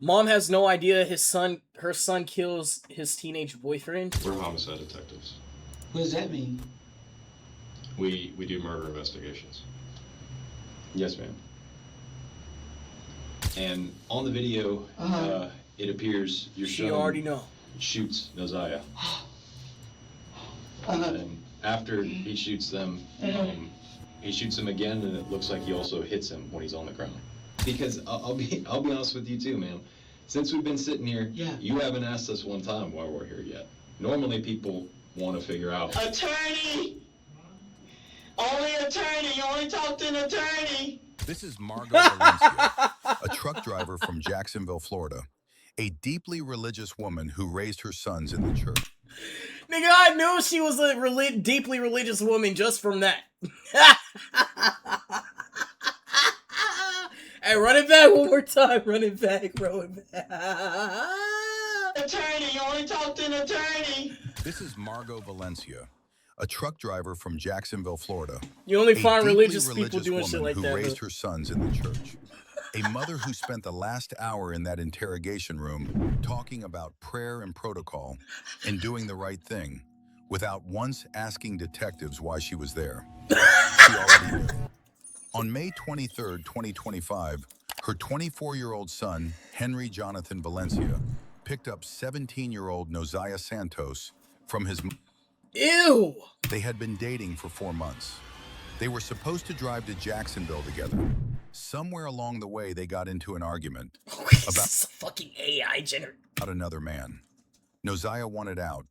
Mom has no idea her son kills his teenage boyfriend. We're homicide detectives. What does that mean? We do murder investigations. Yes, ma'am. And on the video, it appears your son already know. shoots Nosiah. And after he shoots them, he shoots him again, and it looks like he also hits him when he's on the ground. Because I'll be honest with you too, ma'am. Since we've been sitting here, you haven't asked us one time why we're here yet. Normally people want to figure out. Attorney! Only attorney! You only talk to an attorney! This is Margot Valencia, a truck driver from Jacksonville, Florida. A deeply religious woman who raised her sons in the church. Nigga, I knew she was a deeply religious woman just from that. Hey, run it back one more time. Run it back. Attorney! You only talk to an attorney! This is Margot Valencia, a truck driver from Jacksonville, Florida. You only find deeply religious people doing shit woman like that. who raised her sons in the church. A mother who spent the last hour in that interrogation room talking about prayer and protocol and doing the right thing without once asking detectives why she was there. She already knew. On May 23rd, 2025, her 24-year-old son, Henry Jonathan Valencia, picked up 17-year-old Nosiah Santos from his... Ew! They had been dating for 4 months. They were supposed to drive to Jacksonville together. Somewhere along the way, they got into an argument about fucking AI generator. About another man. Nosiah wanted out.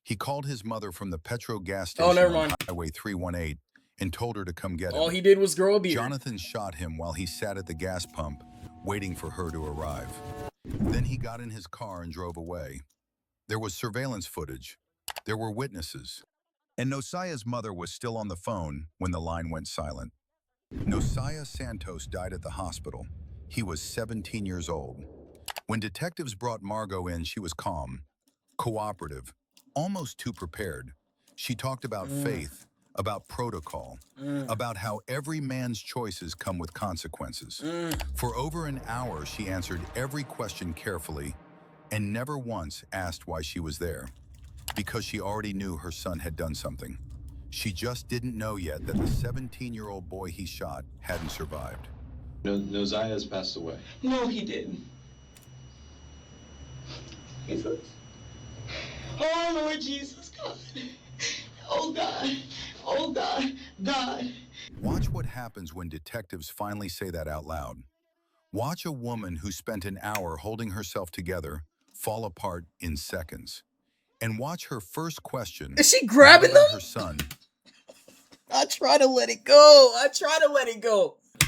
He called his mother from the Petro gas station never on mind. Highway 318 and told her to come get him. All he did was grow a beard. Jonathan shot him while he sat at the gas pump, waiting for her to arrive. Then he got in his car and drove away. There was surveillance footage. There were witnesses. And Nosiah's mother was still on the phone when the line went silent. Nosiah Santos died at the hospital. He was 17 years old. When detectives brought Margot in, she was calm, cooperative, almost too prepared. She talked about faith, about protocol, about how every man's choices come with consequences. For over an hour, she answered every question carefully and never once asked why she was there. Because she already knew her son had done something. She just didn't know yet that the 17-year-old boy he shot hadn't survived. Nosiah has passed away. No, he didn't. Jesus. Oh, Lord Jesus, God. Oh, God. Oh, God. God. Watch what happens when detectives finally say that out loud. Watch a woman who spent an hour holding herself together fall apart in seconds. And watch her first question. Is she grabbing them? Her son. I try to let it go.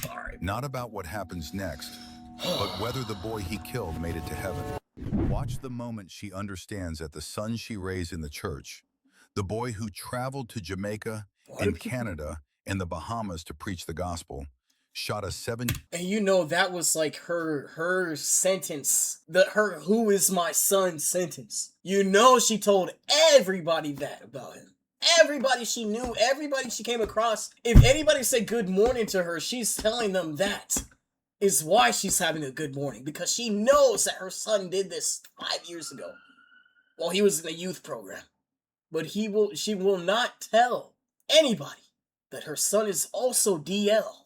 Alright. Not about what happens next, but whether the boy he killed made it to heaven. Watch the moment she understands that the son she raised in the church, the boy who traveled to Jamaica and Canada and the Bahamas to preach the gospel, shot a 7... And you know that was like her sentence. Her "who is my son" sentence. You know she told everybody that about him. Everybody she knew, everybody she came across. If anybody said good morning to her, she's telling them that is why she's having a good morning. Because she knows that her son did this 5 years ago while he was in a youth program. But she will not tell anybody that her son is also DL.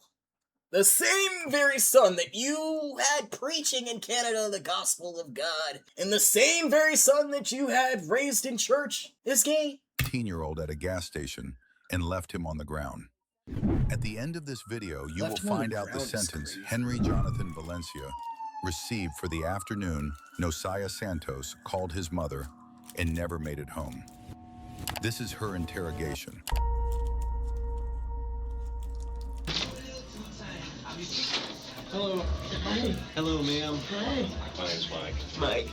The same very son that you had preaching in Canada the gospel of God, and the same very son that you had raised in church is gay. 18-year-old at a gas station and left him on the ground. At the end of this video, you will find out the sentence Henry Jonathan Valencia received for the afternoon Nosiah Santos called his mother and never made it home. This is her interrogation. Hello. Hi. Hello, ma'am. Hi. My name's Mike. Mike.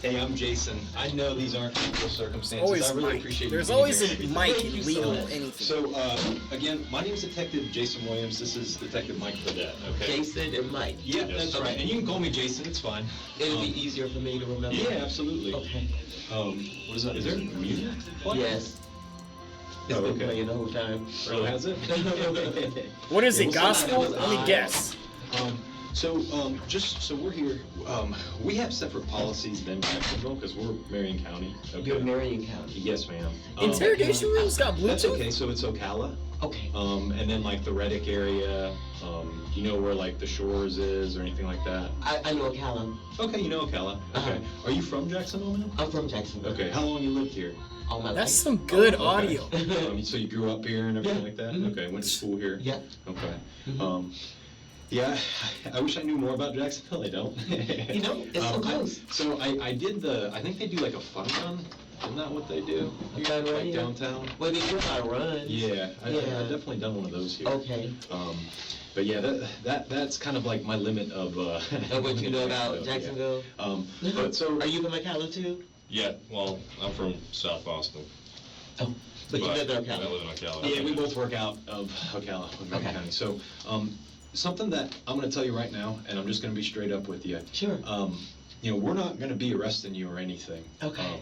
Hey, I'm Jason. I know these aren't equal circumstances. Always I really Mike. appreciate you There's being always here. a Mike Thank in you legal so much. anything. So, again, my name is Detective Jason Williams. This is Detective Mike Fredette, okay? Jason and Mike. Yeah, Yes. that's right. And you can call me Jason. It's fine. It'll be easier for me to remember. Yeah, absolutely. Okay. What is that? Is there music? What? Yes. It's Oh, been okay. playing the whole time. Oh, has it? What is it, Yeah, gospel? we'll Let me guess. So, just so we're here, we have separate policies than Jacksonville because we're Marion County. Okay. You're Marion County. Yes, ma'am. Interrogation rooms got Bluetooth? That's okay. So it's Ocala. Okay. And then like the Reddick area. Do you know where like the Shores is or anything like that? I know Ocala. Okay, you know Ocala. Okay. Are you from Jacksonville, ma'am? I'm from Jacksonville. Okay. How long you lived here? All my That's life. some good Okay. audio. So you grew up here and everything Yeah. like that? Mhm. Okay. Went to school here? Yeah. Okay. Mhm. Yeah, I wish I knew more about Jacksonville. I don't. You know, it's so close. So I did I think they do like a fun run. Isn't that what they do? A fun run, Like yeah. downtown? Well, they do my runs. Yeah, I've Yeah. definitely done one of those here. Okay. But yeah, that's kind of like my limit of Of what you know about Jacksonville? Yeah. But so Are you from Ocala too? Yeah, well, I'm from South Boston. Oh, but you live in I Ocala. live in Ocala. yeah, we both work out of Ocala, Marion Okay. County. So something that I'm going to tell you right now, and I'm just going to be straight up with you. Sure. You know, we're not going to be arresting you or anything. Okay.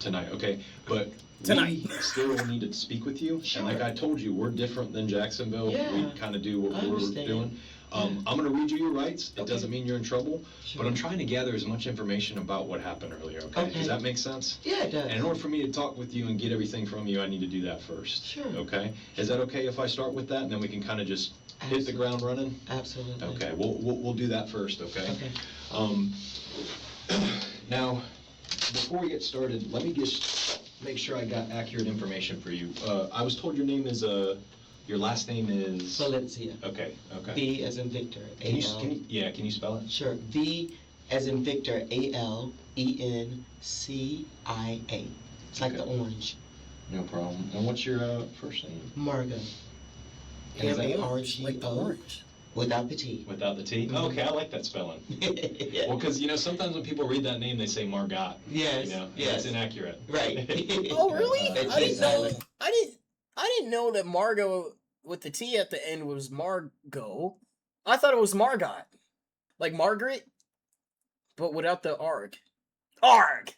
Tonight, okay? But Tonight. we still need to speak with you. Sure. And like I told you, we're different than Jacksonville. Yeah. We kind of do what I we're understand. doing. Yeah. I'm going to read you your rights. It Okay. doesn't mean you're in trouble. Sure. But I'm trying to gather as much information about what happened earlier, okay? Okay. Does that make sense? Yeah, it does. And in order for me to talk with you and get everything from you, I need to do that first. Sure. Okay? Is that okay if I start with that and then we can kind of just hit the ground running? Absolutely. Okay, we'll do that first, okay? Okay. Now, before we get started, let me just make sure I got accurate information for you. I was told your name is, your last name is? Valencia. Okay, okay. V as in Victor. Can you, A-L. can you spell it? Sure. V as in Victor. A-L-E-N-C-I-A. It's like Okay. the orange. No problem. And what's your first name? Margo. And is that M-A-R-G-O. Like the orange. Without the T. Without the T? Oh, okay, I like that spelling. Yeah. Well, because, sometimes when people read that name, they say Margot. Yes, And yes. that's inaccurate. Right. Oh, really? It's I didn't know. silent. I didn't know that Margot with the T at the end was Margot. I thought it was Margot, like Margaret, but without the arg. Arg,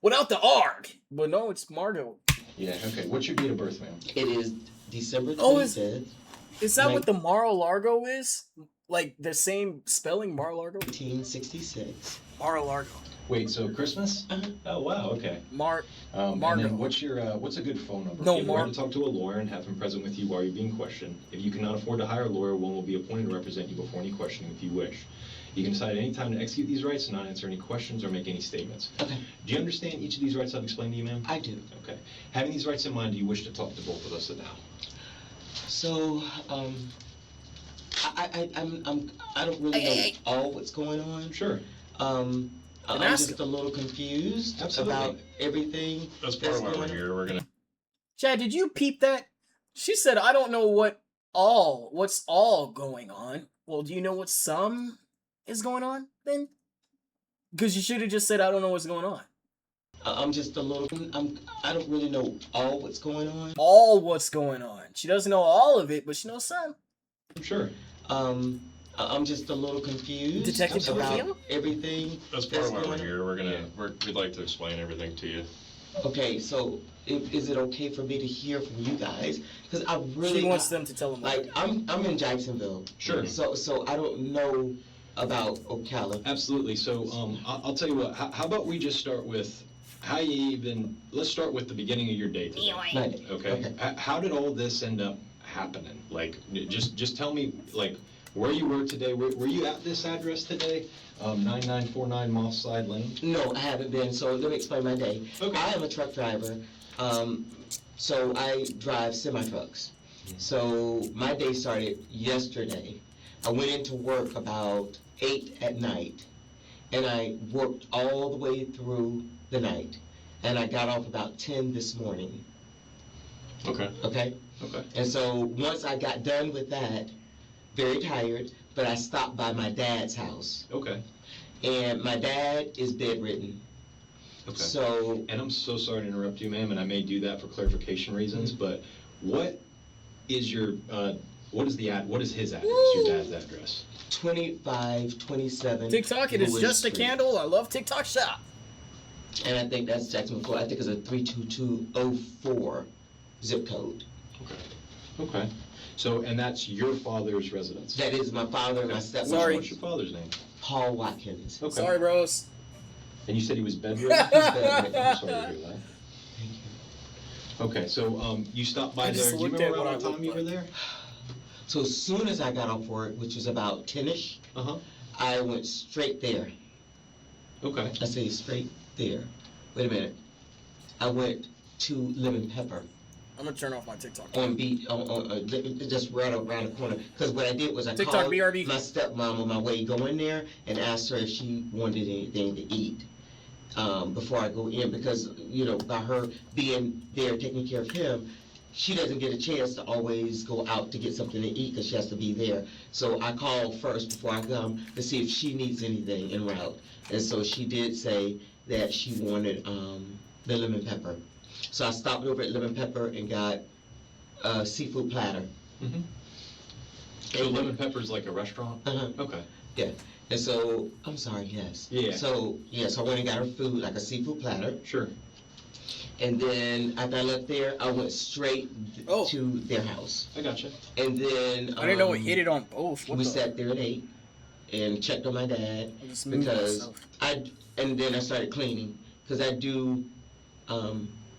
without the arg. But no, it's Margot. Yeah, okay. What's your date of birth, ma'am? It is December 25th. Oh, Is that Right. what the Mar-a-Lago is? Like the same spelling, Mar-a-Lago? 1966. Mar-a-Lago. Wait, so Christmas? Uh-huh. Oh, wow, okay. And Margo. then what's a good phone number? No, If you want Mar- to talk to a lawyer and have him present with you while you're being questioned. If you cannot afford to hire a lawyer, one will be appointed to represent you before any questioning if you wish. You can decide at any time to execute these rights and not answer any questions or make any statements. Okay. Do you understand each of these rights I've explained to you, ma'am? I do. Okay. Having these rights in mind, do you wish to talk to both of us now? So, I don't really know all what's going on. Sure. I'm ask just a little confused Absolutely. about everything. That's part of why going we're on. here. We're gonna. Chad, did you peep that? She said, I don't know what's all going on. Well, do you know what some is going on then? Because you should have just said, I don't know what's going on. I'm just a little. I don't really know all what's going on. All what's going on. She doesn't know all of it, but she knows some. Sure. I'm just a little confused Detective about Trujillo? everything. That's part of why going we're on. here. We're gonna. Yeah. We'd like to explain everything to you. Okay, so is it okay for me to hear from you guys? Because I really She wants them to tell them. like I'm in Jacksonville. Sure. So I don't know about Ocala. Absolutely. So, I'll tell you what. How about we just start with let's start with the beginning of your day today. Monday. Okay. How did all this end up happening? Like, just tell me, like, where you were today. Were you at this address today? 9949 Moss Slide Lane? No, I haven't been. So let me explain my day. Okay. I am a truck driver. So I drive semi-trucks. So my day started yesterday. I went into work about 8 at night, and I worked all the way through the night, and I got off about 10 this morning. Okay. Okay? Okay. And so once I got done with that, very tired, but I stopped by my dad's house. Okay. And my dad is bedridden. Okay. So And I'm so sorry to interrupt you, ma'am, and I may do that for clarification reasons, but what is what is his address, your dad's address? 2527 TikTok, it is Lewis just a Street. candle. I love TikTok shop. And I think that's Jacksonville. I think it's a 32204 zip code. Okay. So, and that's your father's residence? That is my father and my What's- stepmother. Sorry. What's your father's name? Paul Watkins. Okay. Sorry, bros. And you said he was bedridden? He's bedridden. I'm sorry to hear that. Okay, so, you stopped by I just there, do you looked remember at around what what I time you were looked there? So as soon as I got off work, which was about 10ish, Uh-huh, I went straight there. okay. I say straight there. Wait a minute. I went to Lemon Pepper I'm gonna turn off my TikTok. just right around the corner. Because what I did was I TikTok called BRB. my stepmom on my way going there and asked her if she wanted anything to eat before I go in. Because, you know, by her being there taking care of him, she doesn't get a chance to always go out to get something to eat because she has to be there. So I called first before I come to see if she needs anything en route. And so she did say that she wanted the lemon pepper. So I stopped over at Lemon Pepper and got a seafood platter. Mm-hmm. So Lemon Pepper's like a restaurant? Uh-huh. Okay. Yeah. And so, I'm sorry, yes. Yeah. So I went and got her food, like a seafood platter. Sure. And then after I left there, I went straight Oh. to their house. I gotcha. And then I didn't know it hit it on both. What we the? sat there at 8 and checked on my dad I just moved because myself. and then I started cleaning because I do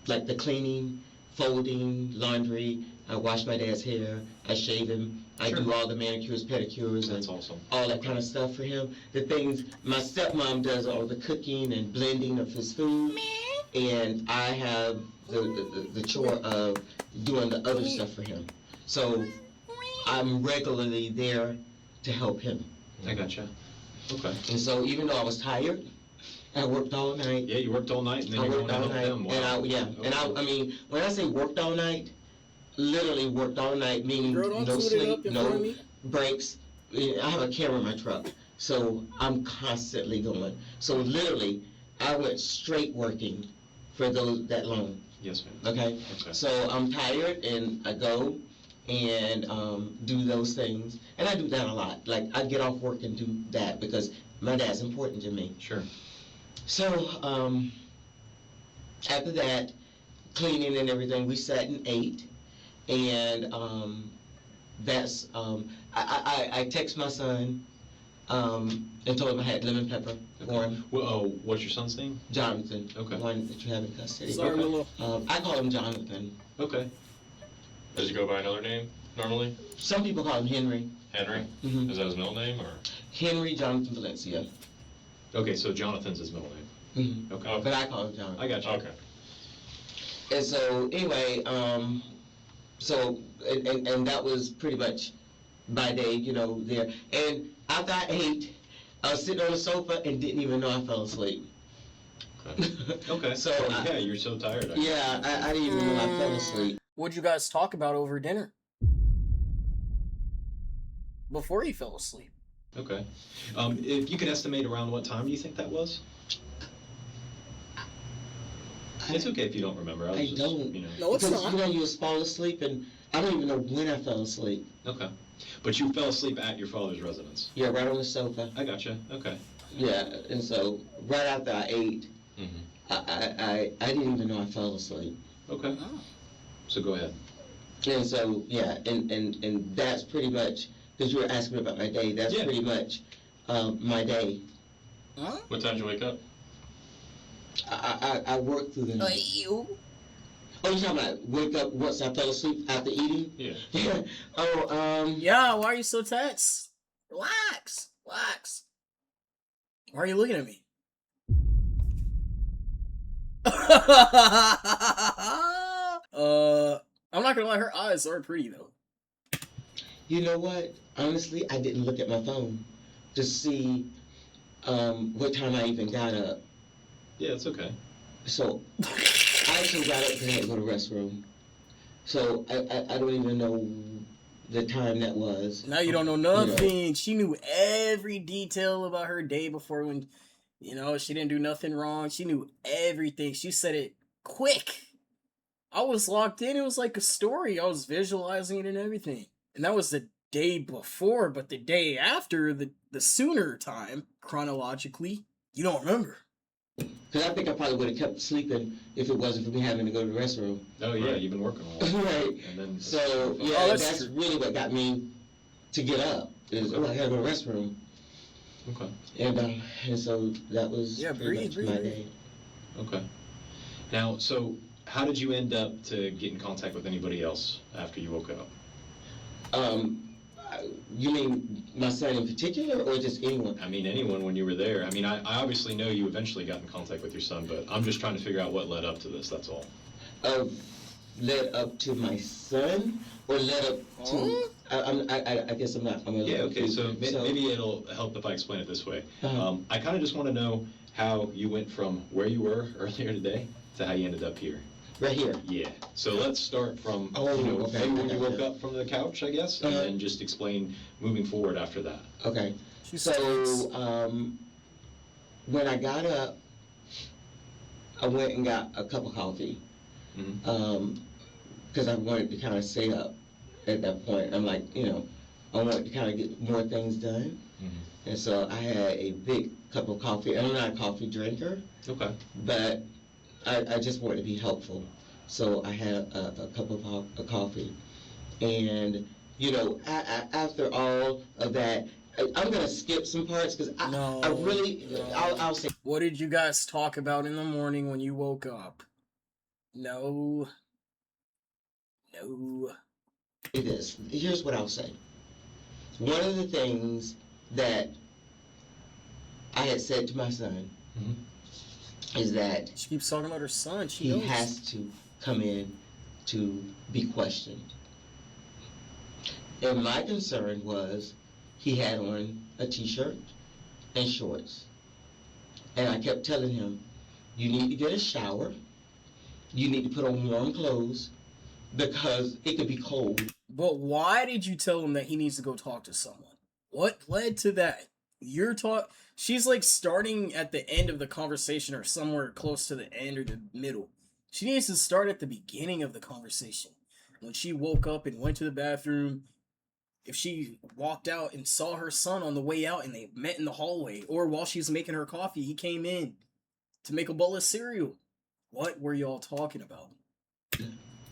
like the cleaning, folding, laundry. I wash my dad's hair. I shave him. I do Sure. all the manicures, pedicures, That's and awesome. all that kind of stuff for him. The things my stepmom does all the cooking and blending of his food, and I have the chore of doing the other stuff for him. So I'm regularly there to help him. I gotcha. Okay. And so even though I was tired, I worked all night. Yeah, you worked all night and then I you're going worked to all help night, them. Wow. I mean, when I say worked all night, literally worked all night, meaning Girl, don't no toot it up sleep, in front of no me. breaks. I have a camera in my truck, so I'm constantly going. So literally, I went straight working for that long. Yes, ma'am. Okay, Okay. so I'm tired and I go and do those things, and I do that a lot. Like I get off work and do that because my dad's important to me. Sure. So, after that, cleaning and everything, we sat and ate, and that's I text my son and told him I had lemon pepper for him, Well, what's your son's name? Jonathan, Okay. the one that you have in custody. Sorry, Okay. Willow. I call him Jonathan. Okay. Does he go by another name normally? Some people call him Henry. Henry? Mhm. Is that his middle name or? Henry Jonathan Valencia. Okay, so Jonathan's his middle name. Mhm. Okay. But I call him Jonathan. I got you. Okay. And so anyway, so and that was pretty much my day, you know, there. And after I ate, I was sitting on the sofa and didn't even know I fell asleep. Okay. Okay. So yeah, you're so tired. yeah, I didn't even know I fell asleep. What'd you guys talk about over dinner? Before you fell asleep. Okay. If you could estimate around what time do you think that was? It's okay if you don't remember. I don't. You know. No, it's Because not. you know you just fall asleep and I don't even know when I fell asleep. Okay. But you fell asleep at your father's residence. Yeah, right on the sofa. I gotcha. Okay. Yeah, and so right after I ate, Mm-hmm. I didn't even know I fell asleep. Okay. Oh. So go ahead. And so, yeah, and that's pretty much, because you were asking me about my day, that's Yeah. pretty much my day. Huh? What time did you wake up? I worked through the night. You? Oh, you talking about wake up once I fell asleep after eating? Yeah. Oh, Yeah, why are you so tense? Relax. Relax. Why are you looking at me? I'm not gonna lie, her eyes are pretty though. you know what? Honestly, I didn't look at my phone to see what time I even got up. Yeah, it's okay. So, I actually got up because I had to go to the restroom. So, I don't even know the time that was. Now you don't know nothing. She knew every detail about her day before when, you know, she didn't do nothing wrong. She knew everything. She said it quick. I was locked in. It was like a story. I was visualizing it and everything. And that was the day before, but the day after, the sooner time, chronologically, you don't remember. Because I think I probably would have kept sleeping if it wasn't for me having to go to the restroom. Oh yeah, Right. you've been working a lot. Right. And then So, yeah, Oh, that's that's true. really what got me to get up, is, I gotta go to the restroom. Okay. And so that was Yeah, pretty much breathe, my breathe. day. Okay. Now, so how did you end up to get in contact with anybody else after you woke up? You mean my son in particular, or just anyone? I mean, anyone when you were there. I mean, I obviously know you eventually got in contact with your son, but I'm just trying to figure out what led up to this, that's all. Led up to my son, or led up to? I guess I'm not. I'm a Yeah, little okay, so confused. maybe it'll help if I explain it this way. Uh-huh. I kind of just want to know how you went from where you were earlier today to how you ended up here. Right here. Yeah, so let's start from, Oh, okay. maybe when you woke up from the couch, I guess, and Uh-huh. then just explain moving forward after that. Okay. She So, stinks. when I got up, I went and got a cup of coffee. Mhm. Because I wanted to kind of stay up at that point. I'm like, I wanted to kind of get more things done. Mhm. And so I had a big cup of coffee. I'm not a coffee drinker, Okay. but I just wanted to be helpful. So I had a cup of coffee. And, after all of that, I'm going to skip some parts because No, I really, no. I'll say What did you guys talk about in the morning when you woke up? No. No. this. Here's what I'll say. One of the things that I had said to my son Mhm. is that She keeps talking about her son. She he knows. has to come in to be questioned. And my concern was he had on a t-shirt and shorts. And I kept telling him, you need to get a shower. You need to put on warm clothes because it could be cold. But why did you tell him that he needs to go talk to someone? What led to that? You're talk. She's like starting at the end of the conversation or somewhere close to the end or the middle. She needs to start at the beginning of the conversation. When she woke up and went to the bathroom, if she walked out and saw her son on the way out and they met in the hallway, or while she's making her coffee, he came in to make a bowl of cereal. What were y'all talking about?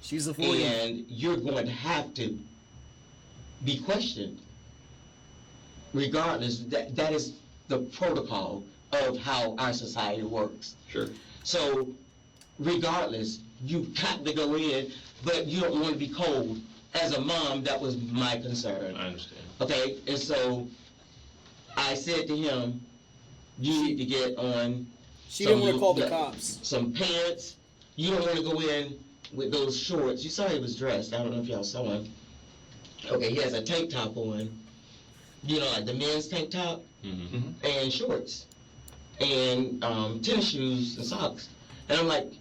She's avoiding. And you're going to have to be questioned. Regardless, that is the protocol of how our society works. Sure. So, regardless, you've got to go in, but you don't want to be cold. As a mom, that was my concern. I understand. Okay, and so I said to him, you need to get on She didn't want to call the cops. some pants. You don't want to go in with those shorts. You saw he was dressed. I don't know if y'all saw him. Okay, he has a tank top on. Like the men's tank top Mm-hmm. and shorts and tennis shoes and socks. And I'm like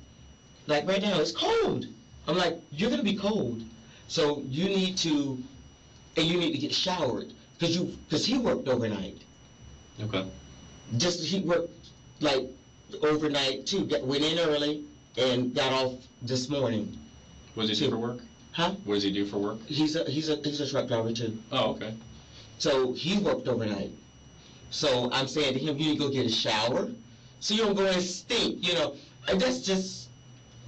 right now it's cold. I'm like, you're gonna be cold, so you need to get showered because he worked overnight. Okay. He worked like overnight too. Went in early and got off this morning. What does he do for work? Huh? What does he do for work? He's a truck driver too. Oh, okay. So he worked overnight. So I'm saying to him, you need to go get a shower so you don't go and stink, And that's just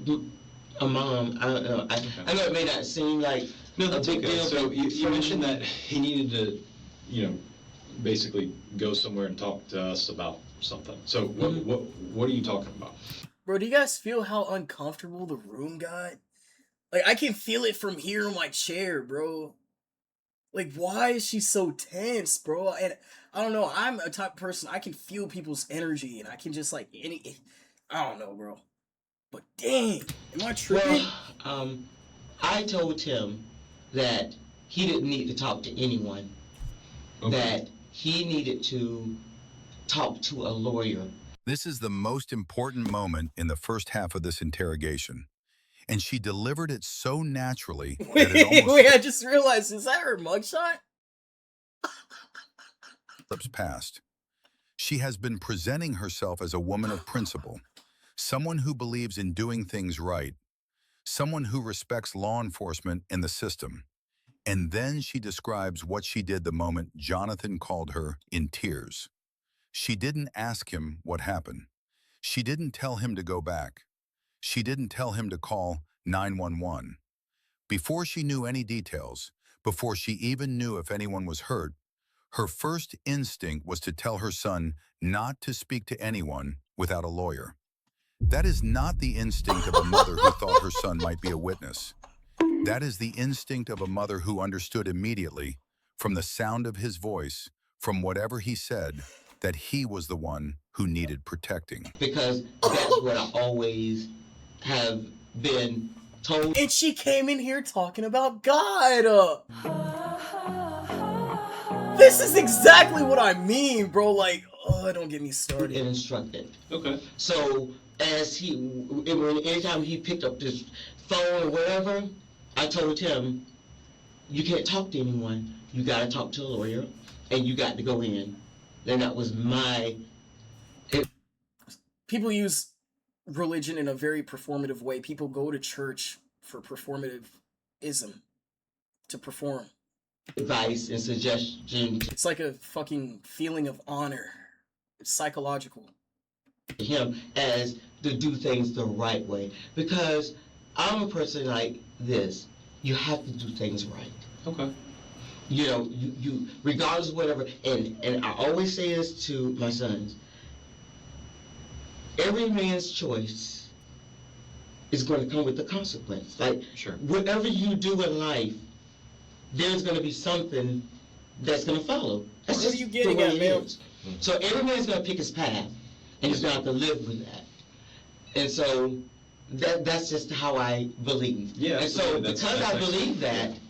a mom. I don't know. I know it may not seem like No, a that's big okay. deal. So but you for mentioned me- that he needed to, basically go somewhere and talk to us about something. So what are you talking about? Bro, do you guys feel how uncomfortable the room got? Like, I can feel it from here in my chair, bro. Like, why is she so tense, bro? And I don't know, I'm a type of person, I can feel people's energy, and I can just, like, I don't know, bro. But dang, am I tripping? Well, I told him that he didn't need to talk to anyone. Okay. That he needed to talk to a lawyer. This is the most important moment in the first half of this interrogation, and she delivered it so naturally that it almost Wait, I just realized, is that her mugshot? slips past. She has been presenting herself as a woman of principle, someone who believes in doing things right, someone who respects law enforcement and the system. And then she describes what she did the moment Jonathan called her in tears. She didn't ask him what happened. She didn't tell him to go back. She didn't tell him to call 911. Before she knew any details, before she even knew if anyone was hurt, her first instinct was to tell her son not to speak to anyone without a lawyer. That is not the instinct of a mother who thought her son might be a witness. That is the instinct of a mother who understood immediately, from the sound of his voice, from whatever he said, that he was the one who needed protecting. Because that's what I always have been told. And she came in here talking about God. This is exactly what I mean, bro. Like, oh, don't get me started. And instructed. Okay. So anytime he picked up this phone or whatever, I told him, you can't talk to anyone. You got to talk to a lawyer, and you got to go in. And that was my... People use religion in a very performative way. People go to church for performativism, to perform. Advice and suggestion It's like a fucking feeling of honor. It's psychological. to him as to do things the right way. Because I'm a person like this. You have to do things right. Okay. You know, you regardless of whatever, and I always say this to my sons, every man's choice is going to come with the consequence. Like, Sure. whatever you do in life, there's going to be something that's going to follow. That's What are just you getting the way at, it man? is. So every man's going to pick his path, and he's going to have to live with that. And so that's just how I believe. Yeah, And so absolutely. because That's I believe excellent. that,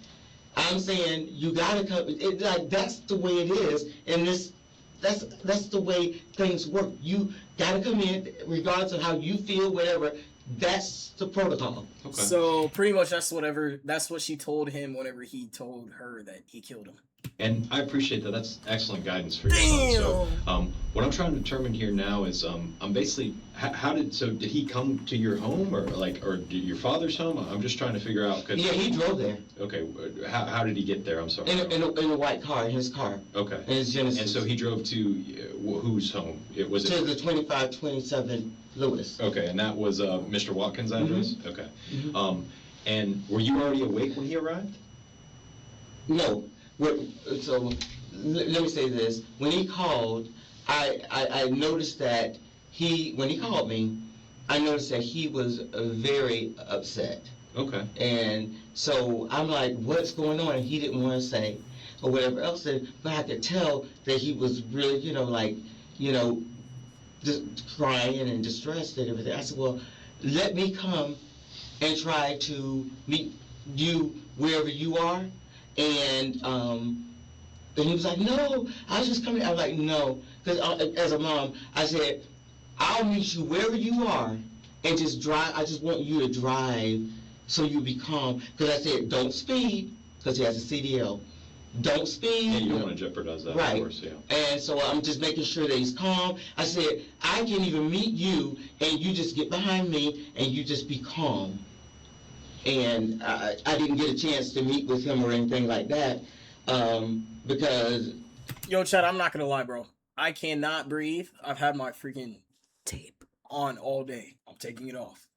I'm saying you gotta come. Like that's the way it is, and that's the way things work. You gotta come in, regardless of how you feel, whatever. That's the protocol. Okay. So pretty much that's what she told him whenever he told her that he killed him. And I appreciate that. That's excellent guidance for your son. So, Damn. what I'm trying to determine here now is, I'm basically, did he come to your home or did your father's home? I'm just trying to figure out. Yeah, he drove there Okay, how did he get there? I'm sorry. in a white car, in his car, Okay. in his Genesis. And so he drove to whose home? Was to it? the 2527 Lewis. Okay, and that was Mr. Watkins' address. Okay. Mhm. And were you already awake when he arrived? No. So let me say this. When he called, I noticed that when he called me, I noticed that he was very upset. Okay. And so I'm like, what's going on? And he didn't want to say or whatever else. But I could tell that he was really, just crying and distressed and everything. I said, well, let me come and try to meet you wherever you are. And he was like, no, I was just coming. I was like, no. Because as a mom, I said, I'll meet you wherever you are and just drive. I just want you to drive so you'll be calm. Because I said, don't speed, because he has a CDL. Don't speed. Yeah, you don't want to jeopardize that, Right. of course, yeah. And so I'm just making sure that he's calm. I said, I can even meet you, and you just get behind me, and you just be calm. And I didn't get a chance to meet with him or anything like that, because... Yo, Chad, I'm not gonna lie, bro. I cannot breathe. I've had my freaking tape on all day. I'm taking it off.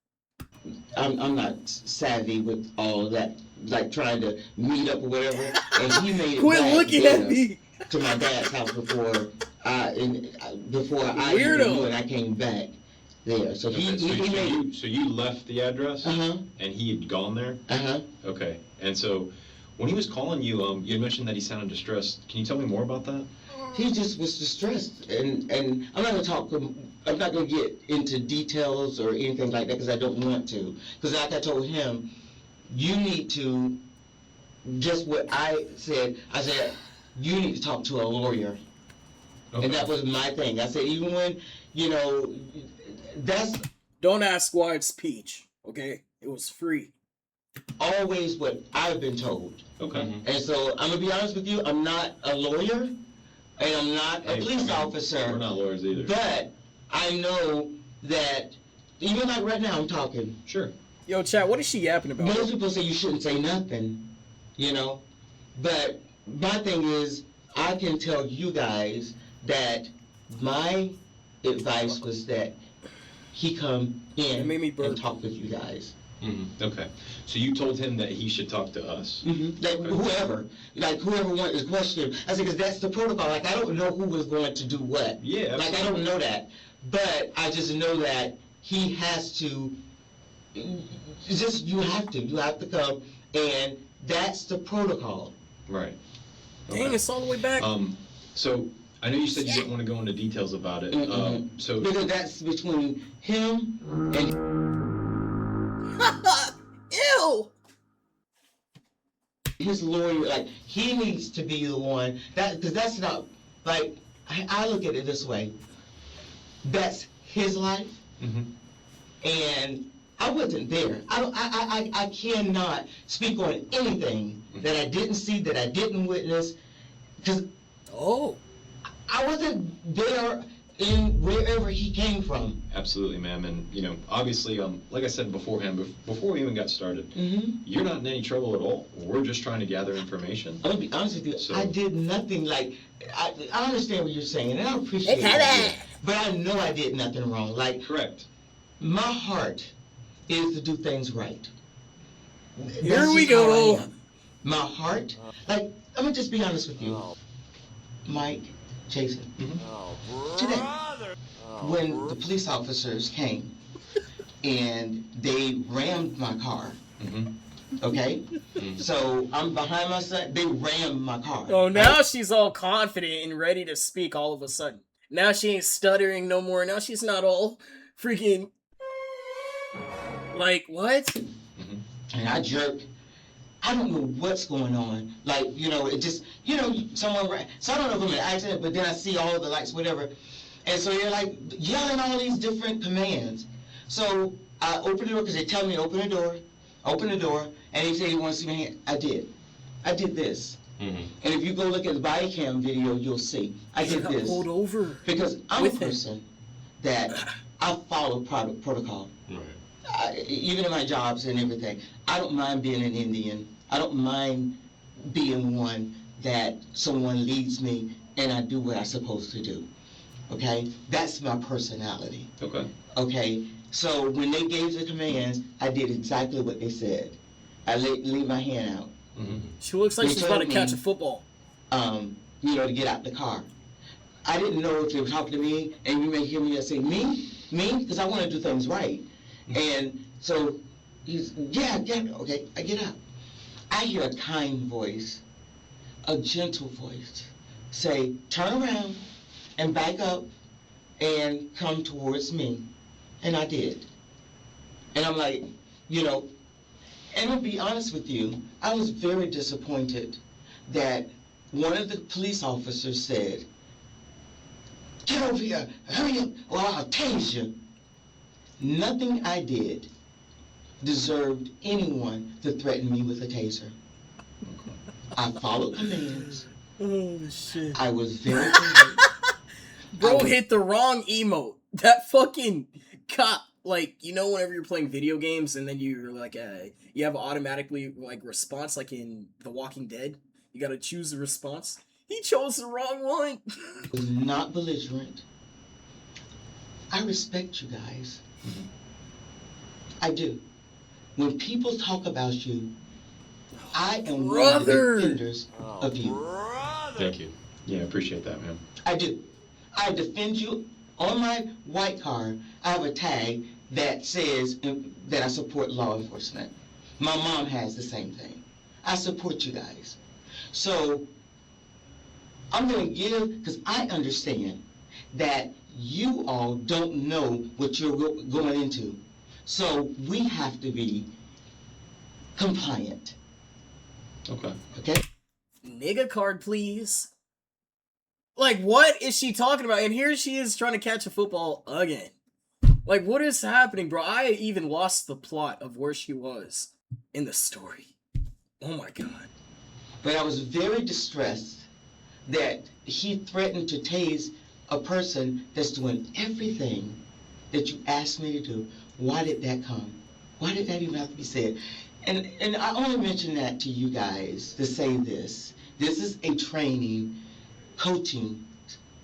I'm not savvy with all of that, like trying to meet up or whatever. And he made it Quit back looking there at me. to my dad's house before I Weirdo. even knew and I came back there. So Okay, he made it. so you left the address? Uh-huh. And he had gone there? Uh-huh. Okay. And so when he was calling you, you had mentioned that he sounded distressed. Can you tell me more about that? He just was distressed, and I'm not gonna get into details or anything like that because I don't want to. Because like I told him, you need to, just what I said, you need to talk to a lawyer. Okay. And that was my thing. I said, even when, that's Don't ask why it's peach, okay? It was free. always what I've been told. Okay. And so I'm gonna be honest with you, I'm not a lawyer, and I'm not a Hey, police I mean, officer. We're not lawyers either. But I know that, even like right now I'm talking, Sure. Yo, Chad, what is she yapping about? most people say you shouldn't say nothing, but my thing is, I can tell you guys that my advice was that he come It in made me burp. and talk with you guys. Okay. So you told him that he should talk to us. Like whoever wanted to question him. I said, because that's the protocol. Like, I don't know who was going to do what. Yeah, Like, I don't know that. But I just know that he has to, you have to come, and that's the protocol. Right. Dang, it's all the way back. So I know you said you didn't want to go into details about it. So Because that's between him and Ew! his lawyer. Like, he needs to be the one, because that's not, like, I look at it this way. That's his life. And I wasn't there. I cannot speak on anything that I didn't see, that I didn't witness, because I wasn't there in wherever he came from. absolutely, ma'am. And obviously, like I said beforehand, before we even got started, you're not in any trouble at all. We're just trying to gather information. I'm gonna be honest with you. So- I did nothing. Like, I understand what you're saying, and I appreciate it. But I know I did nothing wrong. Like, Correct. my heart is to do things right. Here That's we just how go. I am. My heart, like, let me just be honest with you. Mike, Jason, today, when the police officers came and they rammed my car, okay? So I'm behind my son, they rammed my car. Oh, now she's all confident and ready to speak all of a sudden. Now she ain't stuttering no more. Now she's not all freaking... Like, what? And I jerk. I don't know what's going on. Like, it just, someone ran. So I don't know if I'm in an accident, but then I see all the lights, whatever. And so they're like yelling all these different commands. So I open the door because they tell me to open the door, and they say you want to see my hand. I did. I did this. And if you go look at the body cam video, you'll see. I did got this. pulled over. Because I'm a with him. person that I follow protocol. Even in my jobs and everything, I don't mind being an Indian. I don't mind being one that someone leads me and I do what I'm supposed to do. Okay? That's my personality. Okay. Okay? So when they gave the commands, I did exactly what they said. I laid my hand out. She looks like They she's about to told catch me- a football. To get out the car. I didn't know if they were talking to me, and you may hear me say, me? Because I want to do things right. And so he's, okay, I get up. I hear a kind voice, a gentle voice, say, turn around and back up and come towards me. And I did. And I'm like, and to be honest with you, I was very disappointed that one of the police officers said, get over here, hurry up, or I'll tase you. Nothing I did deserved anyone to threaten me with a taser. I followed commands. Oh, shit. I was very polite. Bro hit the wrong emote. That fucking cop, like, whenever you're playing video games and then you're like, you have automatically, like, response, like in The Walking Dead. You gotta choose the response. He chose the wrong one. Was not belligerent. I respect you guys. I do. When people talk about you, I am one of the Brother. defenders of you. Thank you. Yeah, I appreciate that, man. I do. I defend you. On my white car, I have a tag that says that I support law enforcement. My mom has the same thing. I support you guys. So I'm going to give, because I understand that you all don't know what you're going into. So we have to be compliant. Okay. Okay? Nigga card, please. Like, what is she talking about? And here she is trying to catch a football again. Like, what is happening, bro? I even lost the plot of where she was in the story. Oh my god. But I was very distressed that he threatened to tase a person that's doing everything that you asked me to do. Why did that come? Why did that even have to be said? And I only mention that to you guys to say this. This is a training, coaching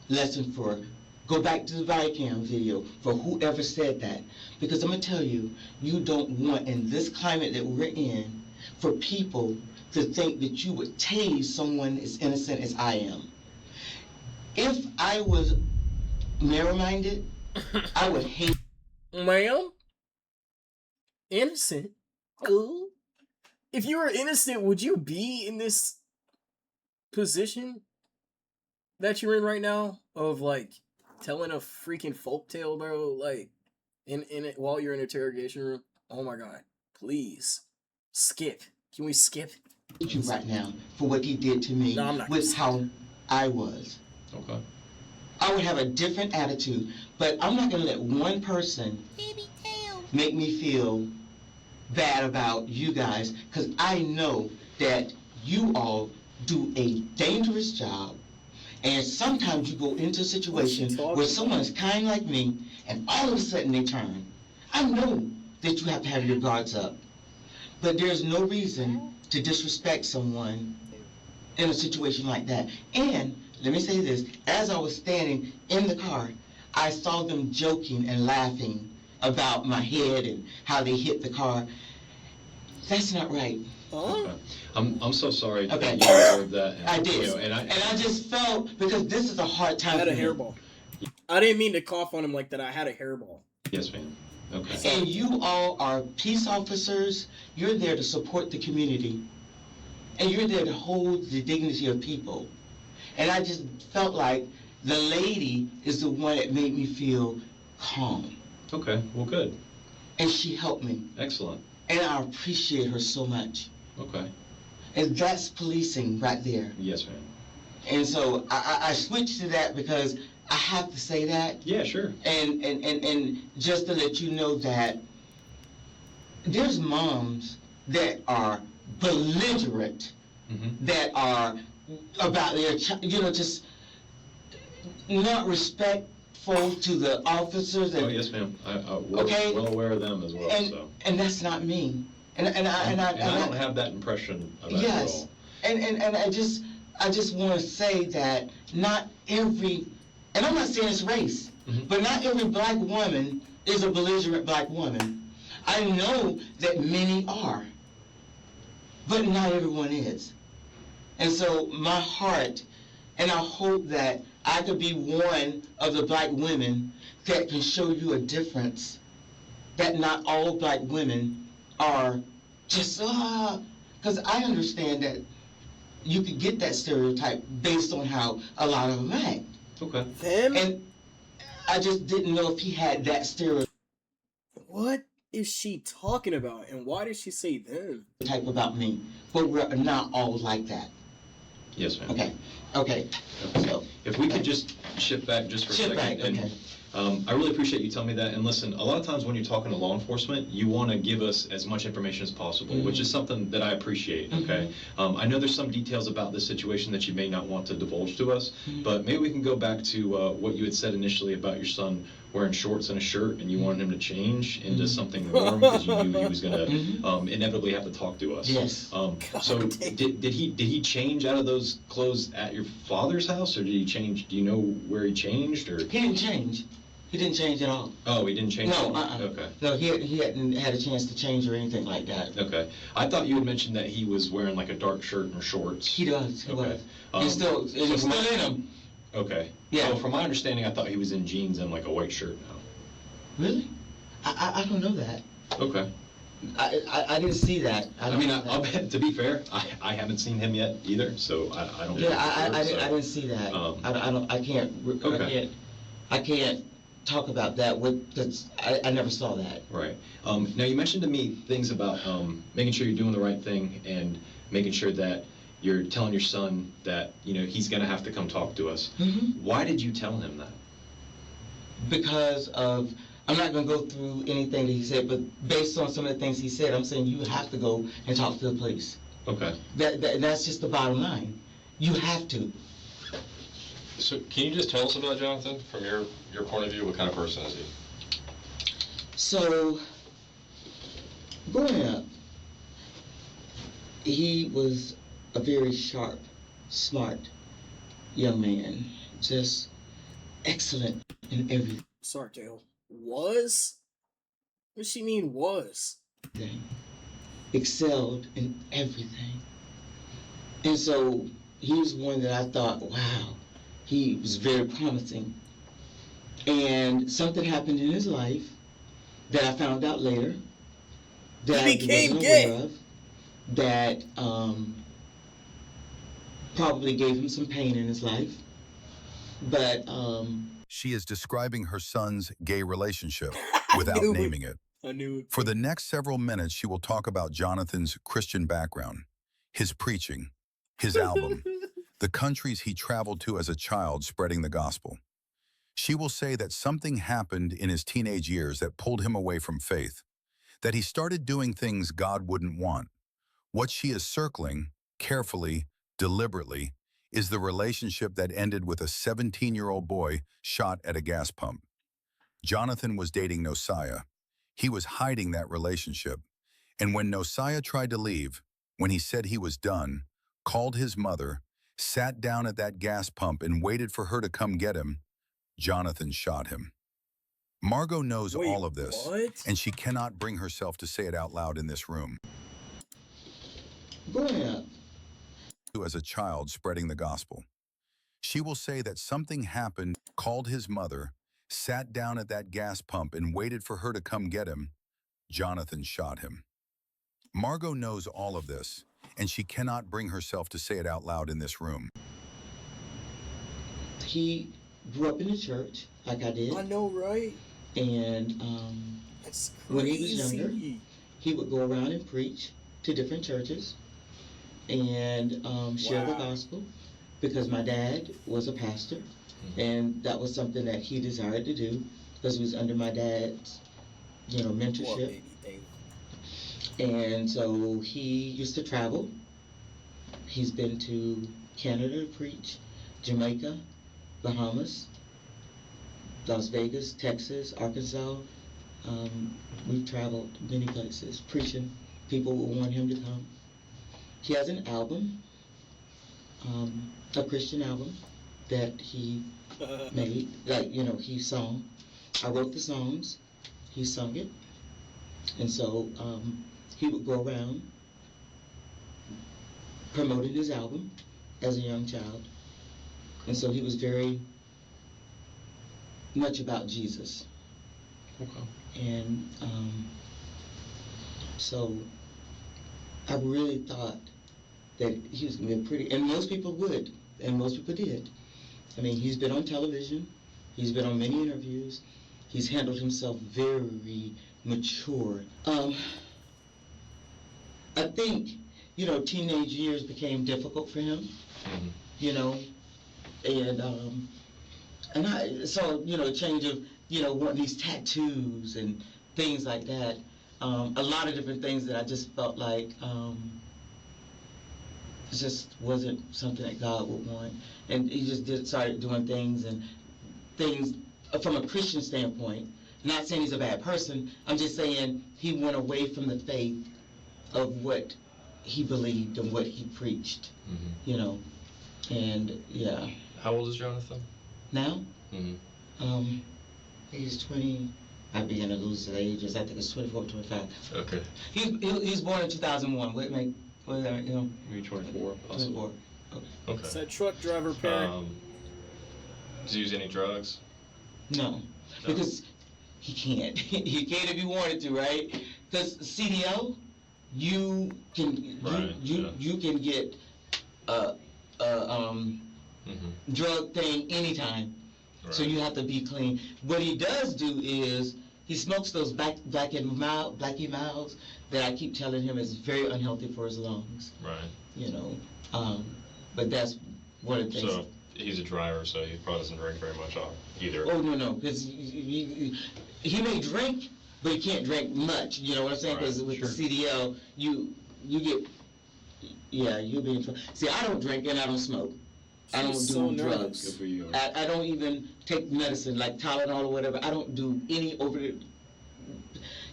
lesson for Go back to the Vicam video for whoever said that. Because I'm going to tell you, you don't want, in this climate that we're in, for people to think that you would tase someone as innocent as I am. If I was narrow-minded, I would hate... Ma'am? Innocent? Ooh. If you were innocent, would you be in this position that you're in right now? Of, like, telling a freaking folktale, bro? Like, in it while you're in an interrogation room? Oh my god. Please. Skip. Can we skip? you right now for what he did to me No, I'm not with how I was. Okay. I would have a different attitude, but I'm not going to let one person make me feel bad about you guys, because I know that you all do a dangerous job, and sometimes you go into a situation where someone's kind like me, and all of a sudden they turn. I know that you have to have your guards up, but there's no reason to disrespect someone in a situation like that. And let me say this, as I was standing in the car, I saw them joking and laughing about my head and how they hit the car. That's not right. Huh? Okay. I'm so sorry Okay. that you observed that. And, I did. You know, and I just felt, because this is a hard time I had a for me. hairball. I didn't mean to cough on him like that. I had a hairball. Yes, ma'am. Okay. And you all are peace officers. You're there to support the community. And you're there to hold the dignity of people. And I just felt like the lady is the one that made me feel calm. Okay. Well, good. And she helped me. Excellent. And I appreciate her so much. Okay. And that's policing right there. Yes, ma'am. And so I switched to that because I have to say that. Yeah, sure. And just to let you know that there's moms that are belligerent, that are about their child, just not respectful to the officers. And, Oh, yes, ma'am. We're Okay. well aware of them as well. and that's not me. And I I don't have that impression about you at yes. all. And I just want to say that not every, and I'm not saying it's race, but not every black woman is a belligerent black woman. I know that many are, but not everyone is. And so my heart, and I hope that I could be one of the black women that can show you a difference, that not all black women are just, because I understand that you could get that stereotype based on how a lot of them act. Okay. Them? And I just didn't know if he had that stereotype What is she talking about? And why did she say them? about me, but we're not all like that. Yes, ma'am. Okay. So, If we could just shift back just for a second. okay. I really appreciate you telling me that. And listen, a lot of times when you're talking to law enforcement, you want to give us as much information as possible, which is something that I appreciate, okay? I know there's some details about this situation that you may not want to divulge to us, but maybe we can go back to what you had said initially about your son wearing shorts and a shirt, and you wanted him to change into something warm because you knew he was going to inevitably have to talk to us. Yes. So did he change out of those clothes at your father's house, or did he change? Do you know where he changed, or? He didn't change. He didn't change at all. Oh, he didn't change? No, Okay. No, he hadn't had a chance to change or anything like that. Okay. I thought you had mentioned that he was wearing like a dark shirt and shorts. He does. He Okay. was. He's still in him. Okay. Yeah. So from my understanding, I thought he was in jeans and like a white shirt now. Really? I don't know that. Okay. I didn't see that. I mean, I'll bet, to be fair, I haven't seen him yet either, so I don't know. Yeah, I for sure, so. didn't see that. Okay. I can't talk about that because I never saw that. Right. Now, you mentioned to me things about making sure you're doing the right thing and making sure that you're telling your son that, he's going to have to come talk to us. Why did you tell him that? Because of, I'm not going to go through anything that he said, but based on some of the things he said, I'm saying you have to go and talk to the police. Okay. That's just the bottom line. You have to. So can you just tell us about Jonathan from your point of view? What kind of person is he? So, growing up, he was a very sharp, smart young man. Just excellent in everything. Sorry, Dale. Was? What does she mean, was? Excelled in everything. And so he was one that I thought, wow, he was very promising. And something happened in his life that I found out later that He I became wasn't gay. aware of, that probably gave him some pain in his life. But She is describing her son's gay relationship without knew it. naming it. I knew it. For the next several minutes, she will talk about Jonathan's Christian background, his preaching, his album, the countries he traveled to as a child spreading the gospel. She will say that something happened in his teenage years that pulled him away from faith, that he started doing things God wouldn't want. What she is circling, carefully, deliberately, is the relationship that ended with a 17-year-old boy shot at a gas pump. Jonathan was dating Nosiah. He was hiding that relationship. And when Nosiah tried to leave, when he said he was done, called his mother, sat down at that gas pump and waited for her to come get him, Jonathan shot him. Margot knows Wait, all of this, what? and she cannot bring herself to say it out loud in this room. growing up, As a child spreading the gospel. She will say that something happened, called his mother, sat down at that gas pump and waited for her to come get him. Jonathan shot him. Margot knows all of this, and she cannot bring herself to say it out loud in this room. he grew up in the church, like I did. I know, right? And That's when crazy. he was younger, he would go around and preach to different churches and share the Wow. gospel, because my dad was a pastor, and that was something that he desired to do because he was under my dad's, Poor mentorship. baby thing. And so he used to travel. He's been to Canada to preach, Jamaica, Bahamas, Las Vegas, Texas, Arkansas. We've traveled many places preaching. People will want him to come. He has an album, a Christian album that he made, he sung. I wrote the songs, he sung it, and so he would go around promoting his album as a young child, and so he was very much about Jesus. Okay. And so I really thought that he was going to be pretty, and most people would, and most people did. I mean, he's been on television, he's been on many interviews, he's handled himself very mature. I think, teenage years became difficult for him, and I saw, a change of, wanting these tattoos and things like that. A lot of different things that I just felt like it just wasn't something that God would want. And he just started doing things from a Christian standpoint. Not saying he's a bad person, I'm just saying he went away from the faith of what he believed and what he preached, and yeah. How old is Jonathan? Now? Mm-hmm. He's 20, I began to lose the ages, I think it's 24, 25. Okay. He was born in 2001, Maybe 24, possibly. 24. Okay. It's that truck driver parent. Does he use any drugs? No, because he can't. He can't if he wanted to, right? Because CDL, you can you can get drug thing anytime. Right. So you have to be clean. What he does do is he smokes those Blackie Miles that I keep telling him is very unhealthy for his lungs. Right. But that's one of the things. So he's a driver, so he probably doesn't drink very much either. Oh, no, because he may drink, but he can't drink much. You know what I'm saying? Because with the CDL, you get, you'll be in trouble. See, I don't drink and I don't smoke. I don't do drugs. Good for you. I don't even take medicine like Tylenol or whatever. I don't do any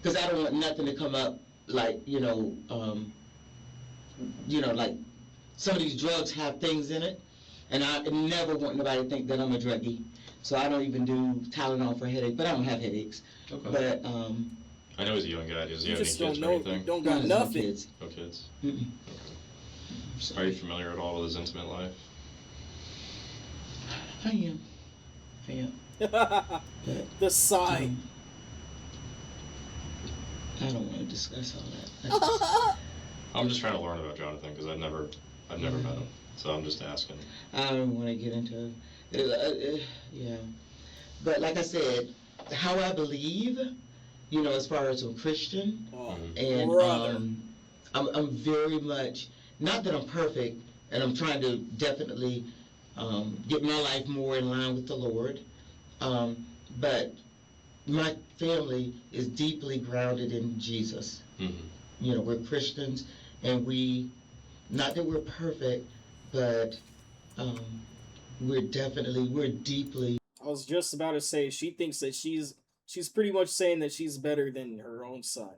because I don't want nothing to come up like, like some of these drugs have things in it, and I never want nobody to think that I'm a druggie. So I don't even do Tylenol for headache, but I don't have headaches. Okay. But I know he's a young guy. Does he You have any just kids don't or know. anything? Don't no, got there's no nothing. kids. No kids? Mm-mm. Okay. Are you familiar at all with his intimate life? I am. The sigh. I don't want to discuss all that. I'm just trying to learn about Jonathan because I've never met him. So I'm just asking. I don't want to get into yeah. But like I said, how I believe, you know, as far as a Christian, Oh, and brother. I'm very much, not that I'm perfect, and I'm trying to definitely get my life more in line with the Lord, but my family is deeply grounded in Jesus. Mm-hmm. You know, we're Christians, and not that we're perfect, but we're deeply. I was just about to say she thinks that she's pretty much saying that she's better than her own son.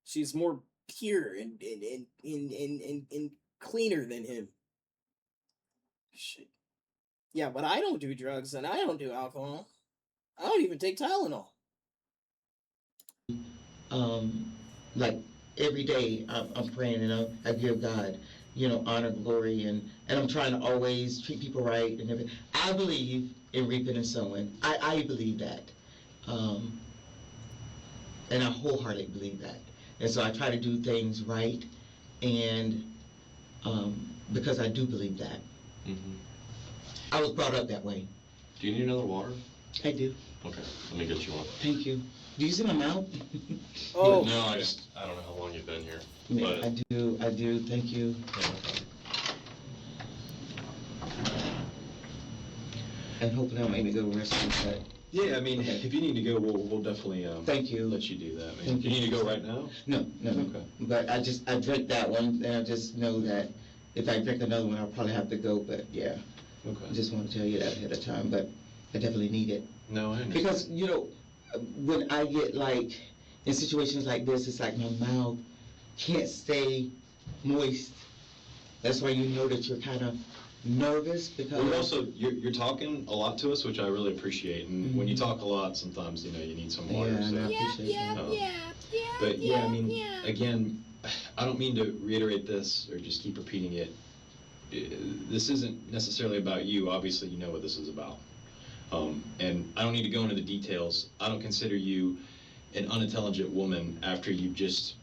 She's more pure and cleaner than him. Shit. Yeah, but I don't do drugs and I don't do alcohol. I don't even take Tylenol. Like every day I'm praying, and I give God, you know, honor, glory, and I'm trying to always treat people right and everything. I believe in reaping and sowing. I believe that. And I wholeheartedly believe that. And so I try to do things right, and because I do believe that. Mm-hmm. I was brought up that way. Do you need another water? I do. Okay, let me get you one. Thank you. Do you see my mouth? Oh, No, I don't know how long you've been here. Yeah, But I do. Thank you. yeah, okay. And hopefully I'll make me go rescue, but Yeah, I mean, Okay. if you need to go, we'll definitely thank you. let you do that, man. Thank You you. need to go right now? No. Okay. But I drank that one, and I just know that if I drink another one, I'll probably have to go, but yeah. I Okay. just want to tell you that ahead of time, but I definitely need it. No, I understand. Because, you know, when I get like, in situations like this, it's like my mouth can't stay moist. That's why you know that you're kind of nervous, because. Well, you're talking a lot to us, which I really appreciate. And when you talk a lot, sometimes, you know, you need some water. Yeah, and I So. appreciate that. But yeah, I mean, again, I don't mean to reiterate this or just keep repeating it. This isn't necessarily about you. Obviously, you know what this is about. And I don't need to go into the details. I don't consider you an unintelligent woman after you've just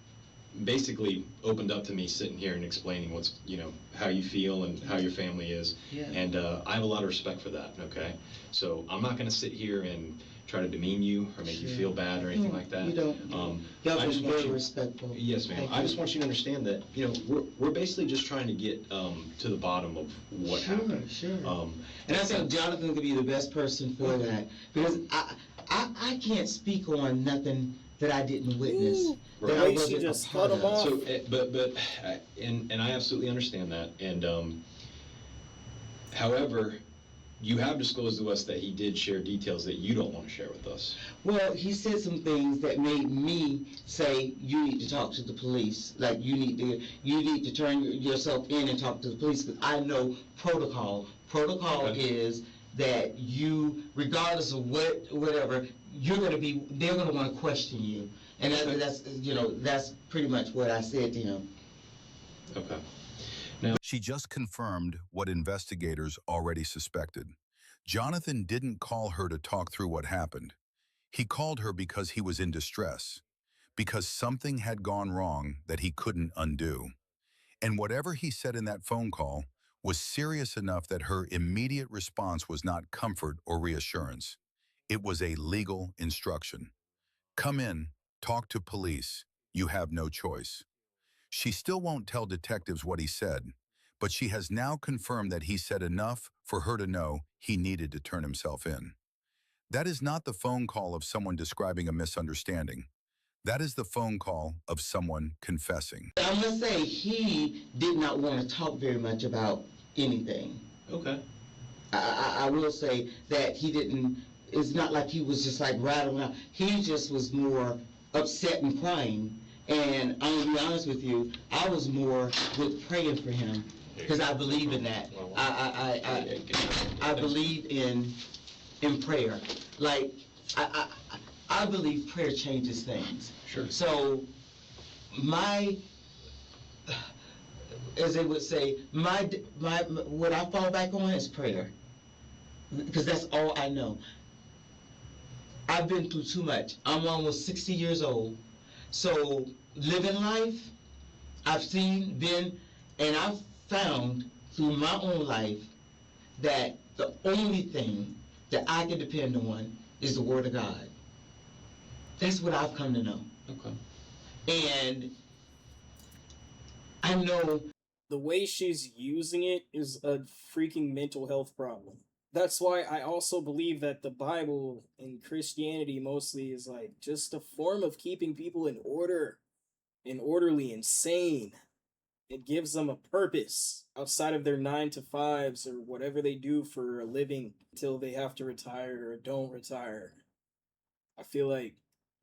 basically opened up to me sitting here and explaining what's, you know, how you feel and how your family is. Yeah. And I have a lot of respect for that, okay? So I'm not going to sit here and try to demean you or make you Sure. feel bad or anything No, like that. you don't. Y'all I been just want very you- respectful. Yes, ma'am. Thank I you. just want you to understand that, you know, we're basically just trying to get to the bottom of what happened. Sure. Um, And I think Jonathan could be the best person for that, because I can't speak on nothing that I didn't witness. Ooh, that the I way she wasn't a just part cut him of. off. So, but and I absolutely understand that. And however, you have disclosed to us that he did share details that you don't want to share with us. Well, he said some things that made me say, you need to talk to the police. Like, you need to turn yourself in and talk to the police, because I know protocol. Protocol Okay. is that you, regardless of whatever, they're gonna want to question you. And Okay. that's pretty much what I said to him. Okay. She just confirmed what investigators already suspected. Jonathan didn't call her to talk through what happened. He called her because he was in distress, because something had gone wrong that he couldn't undo. And whatever he said in that phone call was serious enough that her immediate response was not comfort or reassurance. It was a legal instruction. Come in, talk to police. You have no choice. She still won't tell detectives what he said, but she has now confirmed that he said enough for her to know he needed to turn himself in. That is not the phone call of someone describing a misunderstanding. That is the phone call of someone confessing. I must say, he did not want to talk very much about anything. Okay. I will say that he didn't, it's not like he was just like rattling out. He just was more upset and crying. And I'm going to be honest with you, I was more with praying for him, because I believe in that. I believe in in prayer. Like, I believe prayer changes things. Sure. So, as they would say, what I fall back on is prayer. Because that's all I know. I've been through too much. I'm almost 60 years old. So, living life, I've seen, and I've found through my own life that the only thing that I can depend on is the Word of God. That's what I've come to know. Okay. And I know The way she's using it is a freaking mental health problem. That's why I also believe that the Bible and Christianity mostly is like just a form of keeping people in order, and orderly, and sane. It gives them a purpose outside of their 9 to 5s or whatever they do for a living until they have to retire or don't retire. I feel like,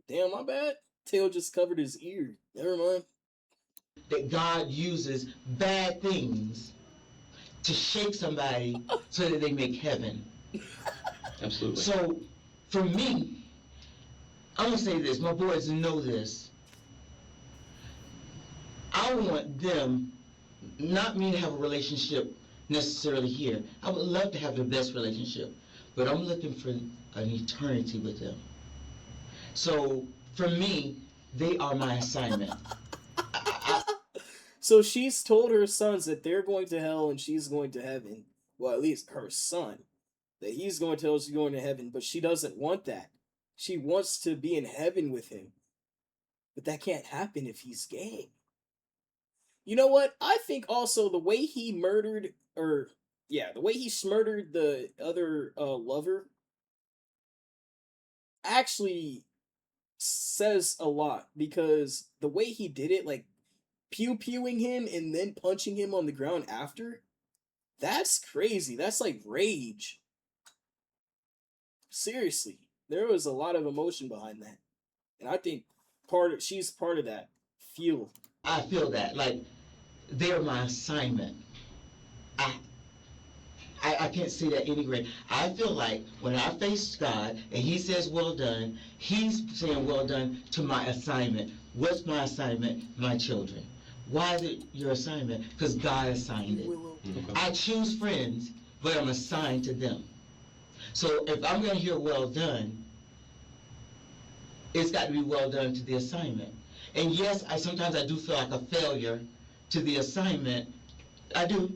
damn, my bad. Tail just covered his ear. Never mind. that God uses bad things to shake somebody so that they make heaven. Absolutely. So, for me, I'm going to say this. My boys know this. I want them, not me to have a relationship necessarily here. I would love to have the best relationship, but I'm looking for an eternity with them. So, for me, they are my assignment. So she's told her sons that they're going to hell and she's going to heaven. Well, at least her son. That he's going to hell, she's going to heaven. But she doesn't want that. She wants to be in heaven with him. But that can't happen if he's gay. You know what? I think also the way he murdered, the way he smurdered the other lover actually says a lot. Because the way he did it, like, pew-pewing him and then punching him on the ground after, that's crazy. That's like rage. Seriously. There was a lot of emotion behind that. And I think she's part of that fuel. I feel that, like, they're my assignment. I can't say that any greater. I feel like when I face God and he says, well done, he's saying, well done to my assignment. What's my assignment? My children. Why is it your assignment? Because God assigned it. Okay. I choose friends, but I'm assigned to them. So if I'm going to hear well done, it's got to be well done to the assignment. And yes, sometimes I do feel like a failure to the assignment. I do.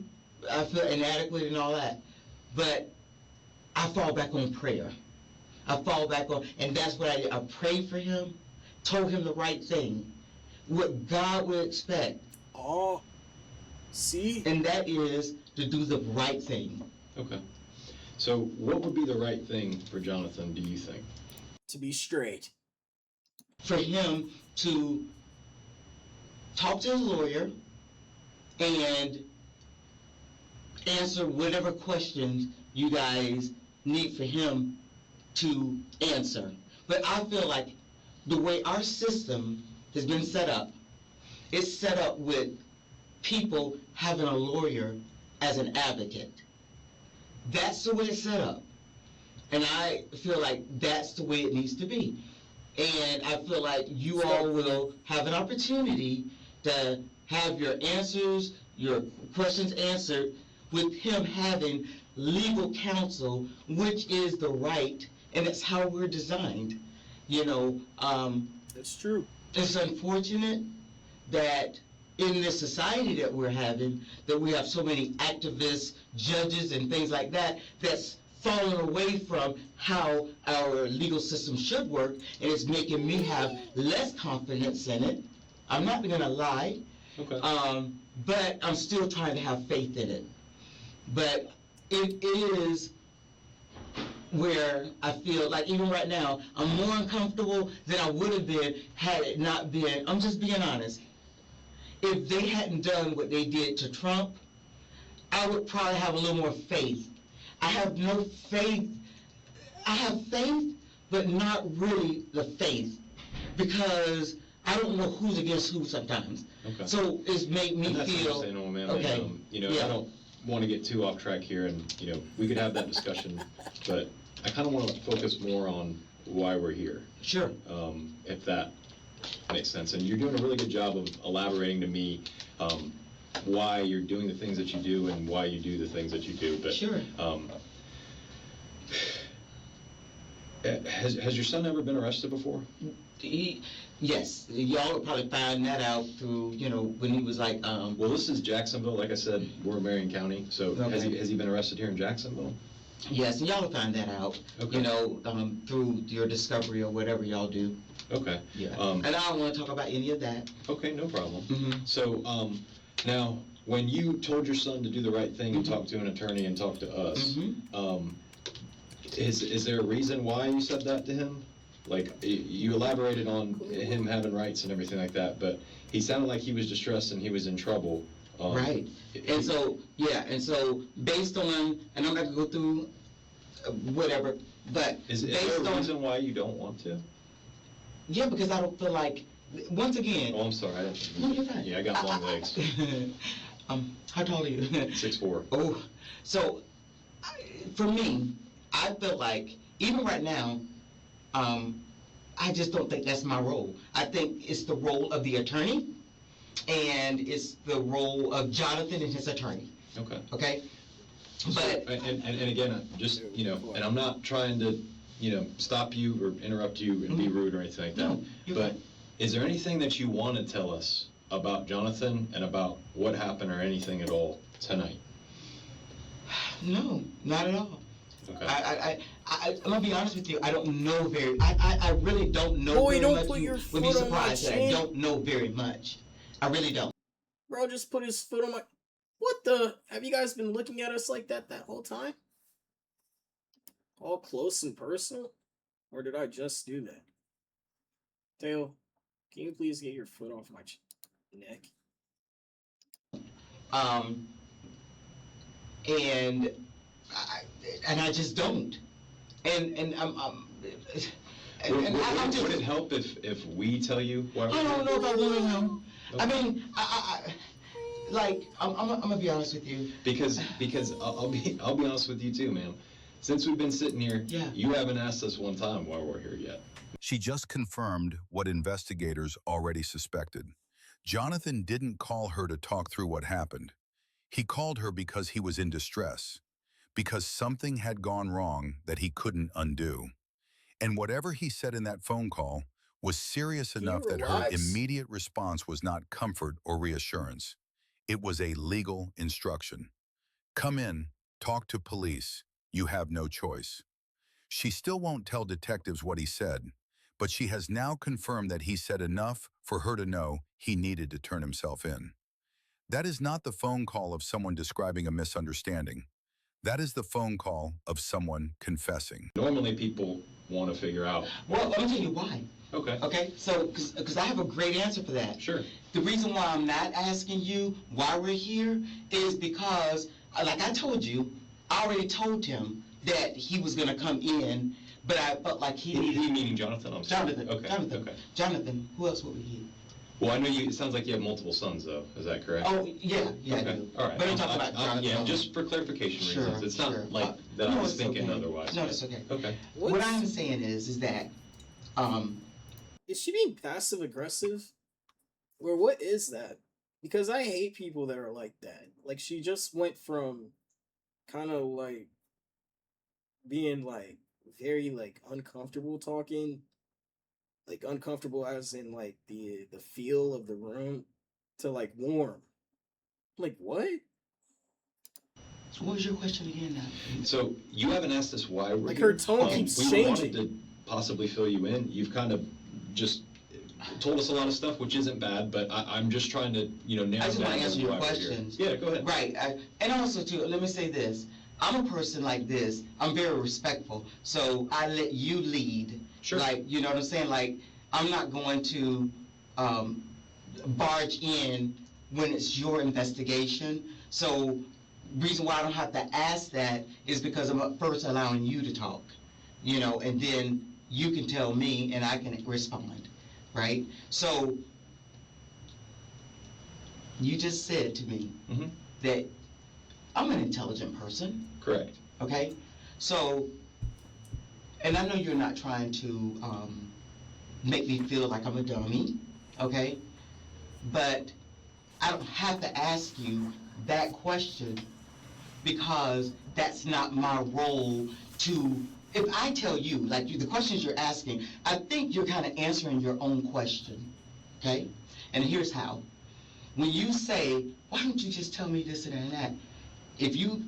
I feel inadequate and all that. But I fall back on prayer. And that's what I did. I prayed for him, told him the right thing, what God would expect. Oh, see? And that is to do the right thing. Okay. So what would be the right thing for Jonathan, do you think? To be straight. For him to talk to his lawyer and answer whatever questions you guys need for him to answer. But I feel like the way our system has been set up, it's set up with people having a lawyer as an advocate. That's the way it's set up. And I feel like that's the way it needs to be. And I feel like you all will have an opportunity to have your answers, your questions answered with him having legal counsel, which is the right, and it's how we're designed. You know, That's true. it's unfortunate that in this society that we're having, that we have so many activists, judges, and things like that, that's fallen away from how our legal system should work, and it's making me have less confidence in it. I'm not gonna lie. Okay. But I'm still trying to have faith in it. But it is where I feel like even right now, I'm more uncomfortable than I would have been had it not been, I'm just being honest, if they hadn't done what they did to Trump, I would probably have a little more faith. I have no faith. I have faith, but not really the faith, because I don't know who's against who sometimes. Okay. So it's made me And that's feel, understandable, man. okay, And, you know, yeah. I don't want to get too off track here, and you know, we could have that discussion, but I kind of want to focus more on why we're here, Sure. if that makes sense. And you're doing a really good job of elaborating to me why you're doing the things that you do and why you do the things that you do. But Sure. Has your son ever been arrested before? Yes, y'all would probably find that out through, when he was like, Well, this is Jacksonville. Like I said, we're Marion County. So has Okay. he been arrested here in Jacksonville? yes, and y'all would find that out, Okay. through your discovery or whatever y'all do. Okay. Yeah. Um, And I don't want to talk about any of that. Okay, no problem. Mhm. So, now, when you told your son to do the right thing and talk to an attorney and talk to us, is there a reason why you said that to him? Like, you elaborated on him having rights and everything like that, but he sounded like he was distressed and he was in trouble. Right. And so, based on, and I'm not gonna go through whatever, but Is there based a on, reason why you don't want to? yeah, because I don't feel like, once again, Oh, I'm sorry. I didn't- no, you're fine. Yeah, I got long legs. How tall are you? 6'4". Oh, so, for me, I feel like, even right now, I just don't think that's my role. I think it's the role of the attorney, and it's the role of Jonathan and his attorney, Okay. okay? So, But, and again, just, and I'm not trying to, stop you or interrupt you and be rude or anything like that. No, you're But fine. is there anything that you want to tell us about Jonathan and about what happened or anything at all tonight? no, not at all. Okay. I'm gonna be honest with you, I don't know I really don't know Boy, very don't much. put You your would be foot on my surprised that I chin. don't know very much. I really don't. Bro just put his foot on my... What the... Have you guys been looking at us like that whole time? All close and personal? Or did I just do that? Tail, can you please get your foot off my neck? And I just don't. And I'm just. Would it help if we tell you why we're I don't here? know if I want to know. I Okay. mean, I'm gonna be honest with you. Because I'll be honest with you too, ma'am. Since we've been sitting here, Yeah. you haven't asked us one time why we're here yet. She just confirmed what investigators already suspected. Jonathan didn't call her to talk through what happened. He called her because he was in distress, because something had gone wrong that he couldn't undo. And whatever he said in that phone call was serious Can you enough that her relax? immediate response was not comfort or reassurance. It was a legal instruction. Come in, talk to police. You have no choice. She still won't tell detectives what he said, but she has now confirmed that he said enough for her to know he needed to turn himself in. That is not the phone call of someone describing a misunderstanding. That is the phone call of someone confessing. Normally people want to figure out. Well, let me tell you why. Okay. Okay, so because I have a great answer for that. Sure. The reason why I'm not asking you why we're here is because, like I told you, I already told him that he was gonna come in, but I felt like he He needed. meaning Jonathan? I'm sorry. Jonathan. Okay. Jonathan. Okay. Jonathan. Who else would we need? Well, I know it sounds like you have multiple sons, though. Is that correct? Oh, yeah, I Okay. do. All right. But I'm talking about Jonathan. Yeah, just for clarification Sure, reasons. It's not sure. like that I No, was it's thinking okay. otherwise. No, it's okay. Okay. What I'm saying is that, Is she being passive aggressive? Or what is that? Because I hate people that are like that. Like she just went from kind of like being like very like uncomfortable talking, like uncomfortable as in like the feel of the room, to like warm. Like what? so what was your question again now? So you haven't asked us why we're Like here. her tone keeps we changing. wanted to possibly fill you in. You've kind of just told us a lot of stuff, which isn't bad, but I'm just trying to, narrow I just down want to answer your why we're here. questions. Yeah, go ahead. Right, and also too, let me say this. I'm a person like this. I'm very respectful, so I let you lead. Sure. Like, you know what I'm saying? Like, I'm not going to barge in when it's your investigation. So, reason why I don't have to ask that is because I'm first allowing you to talk, and then you can tell me and I can respond, right? So, you just said to me Mhm. that I'm an intelligent person, Correct. okay? So, and I know you're not trying to make me feel like I'm a dummy, okay? But I don't have to ask you that question because that's not my role to, if I tell you, like the questions you're asking, I think you're kind of answering your own question, okay? And here's how. When you say, why don't you just tell me this and that? If you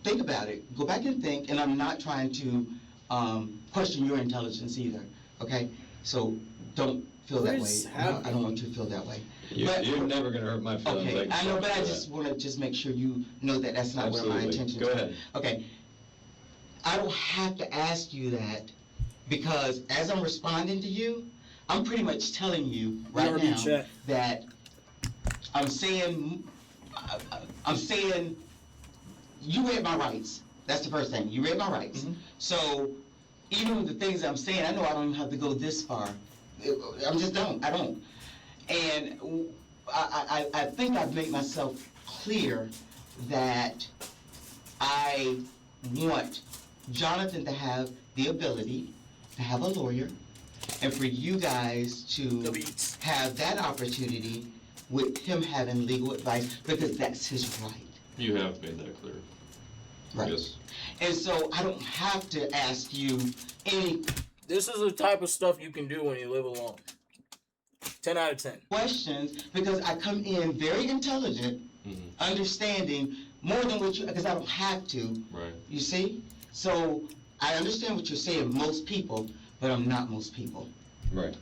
think about it, go back and think, and I'm not trying to question your intelligence either, okay? So don't feel that way. I don't want you to feel that way. You're never going to hurt my feelings. Okay, I know, but I just want to just make sure you know that that's not what my intention is. Go ahead. Okay. I don't have to ask you that because as I'm responding to you, I'm pretty much telling you right now that I'm saying you read my rights. That's the first thing. You read my rights. Mm-hmm. So even with the things I'm saying, I know I don't even have to go this far. I don't. And I think I've made myself clear that I want Jonathan to have the ability to have a lawyer and for you guys to have that opportunity with him having legal advice because that's his right. You have made that clear. Right. Yes. And so I don't have to ask you any... This is the type of stuff you can do when you live alone. 10 out of 10. Questions, because I come in very intelligent, understanding more than what you, because I don't have to. Right. You see? So I understand what you're saying, most people, but I'm not most people. Right.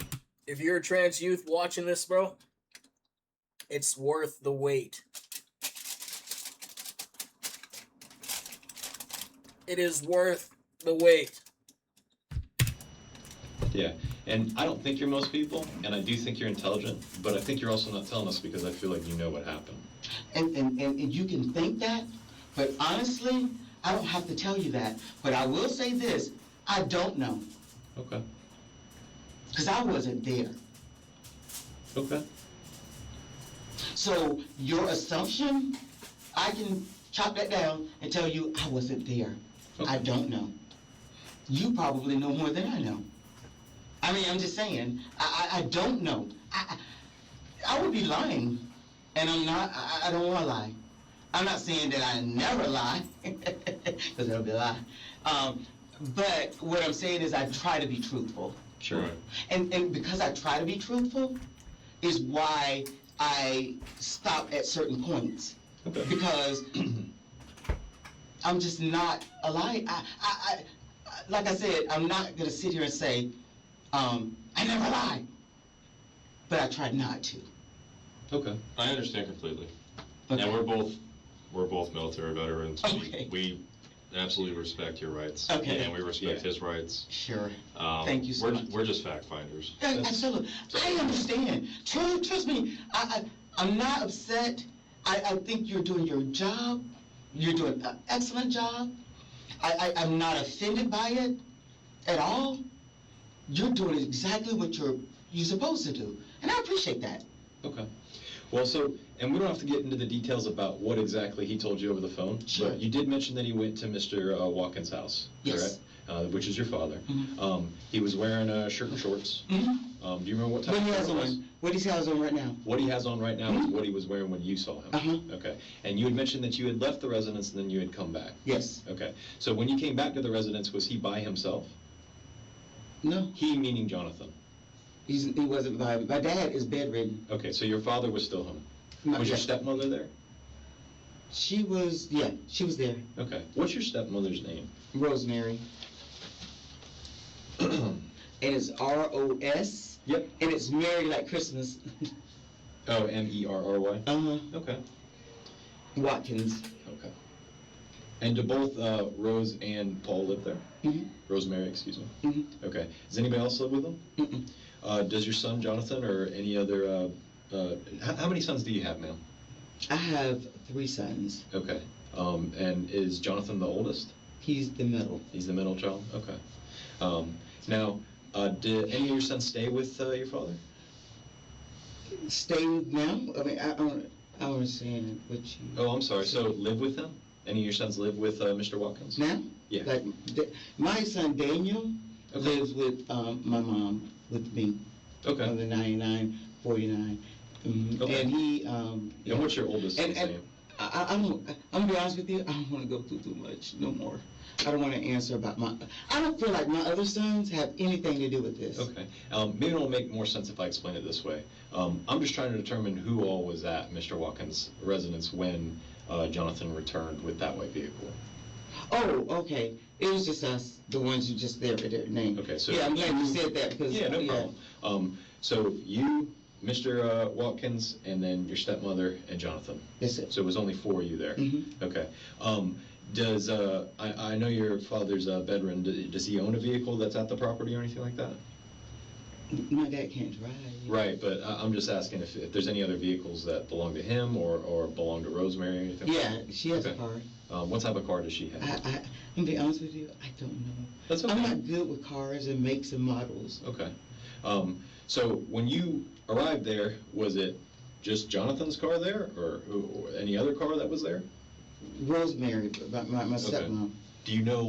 If you're a trans youth watching this, bro, it's worth the wait. It is worth the wait. Yeah, and I don't think you're most people, and I do think you're intelligent, but I think you're also not telling us because I feel like you know what happened. And you can think that, but honestly, I don't have to tell you that. But I will say this, I don't know. Okay. Because I wasn't there. Okay. So your assumption, I can chop that down and tell you I wasn't there. Okay. I don't know. You probably know more than I know. I mean, I'm just saying, I don't know. I would be lying, and I'm not, I don't want to lie. I'm not saying that I never lie, because that'll be a lie. But what I'm saying is I try to be truthful. Sure. And because I try to be truthful is why I stop at certain points. Okay. Because I'm just not a liar. Like I said, I'm not going to sit here and say, I never lie. But I try not to. Okay. I understand completely. Okay. And we're both military veterans. Okay. We absolutely respect your rights. Okay. And we respect his rights. Sure. Thank you so much. We're just fact finders. Absolutely. I understand. Trust me. I'm not upset. I think you're doing your job. You're doing an excellent job. I'm not offended by it at all. You're doing exactly what you're supposed to do. And I appreciate that. Okay. Well, so, and we don't have to get into the details about what exactly he told you over the phone. Sure. But you did mention that he went to Mr. Watkins' house, yes. Correct? Which is your father. Mm-hmm. He was wearing a shirt and shorts. Mm-hmm. Do you remember what type of shirt it was? What he has on right now. What he has on right now is what he was wearing when you saw him. Uh-huh. Okay. And you had mentioned that you had left the residence and then you had come back. Yes. Okay. So when you came back to the residence, was he by himself? No. He meaning Jonathan? He wasn't by. My dad is bedridden. Okay, so your father was still home. Was your stepmother there? She was there. Okay. What's your stepmother's name? Rosemary. And it's R-O-S. Yep. And it's Mary like Christmas. Oh, M-E-R-R-Y? Uh-huh. Okay. Watkins. Okay. And do both Rose and Paul live there? Mm-hmm. Rosemary, excuse me. Mm-hmm. Okay. Does anybody else live with them? Mm-mm. Does your son Jonathan or any other, how many sons do you have, ma'am? I have 3 sons. Okay. And is Jonathan the oldest? He's the middle. He's the middle child? Okay. Now, did any of your sons stay with your father? Stay now? I mean, I understand what you... Oh, I'm sorry. So live with them? Any of your sons live with Mr. Watkins? Now? Yeah. Like, my son Daniel Okay. lives with my mom, with me, Okay. on the 9949. Okay. And he, And what's your oldest son's And- name? I'm gonna be honest with you, I don't wanna go through too much no more. I don't wanna answer about I don't feel like my other sons have anything to do with this. Okay. Maybe it'll make more sense if I explain it this way. I'm just trying to determine who all was at Mr. Watkins' residence when Jonathan returned with that white vehicle. Oh, okay, it was just us, the ones who just there with their name. Okay, so Yeah, I'm glad you said that, because. Yeah, no problem. So you, Mr. Watkins, and then your stepmother and Jonathan. That's it. So it was only 4 of you there? Mhm. Okay. Does, I know your father's a veteran, does he own a vehicle that's at the property or anything like that? My dad can't drive. Right, but I'm just asking if there's any other vehicles that belong to him or belong to Rosemary or anything? like Yeah, she has a Okay. car. What type of car does she have? I'm gonna be honest with you, I don't know. That's okay. I'm not good with cars and makes and models. Okay. So when you arrived there, was it just Jonathan's car there or any other car that was there? Rosemary, my Okay. stepmom. Do you know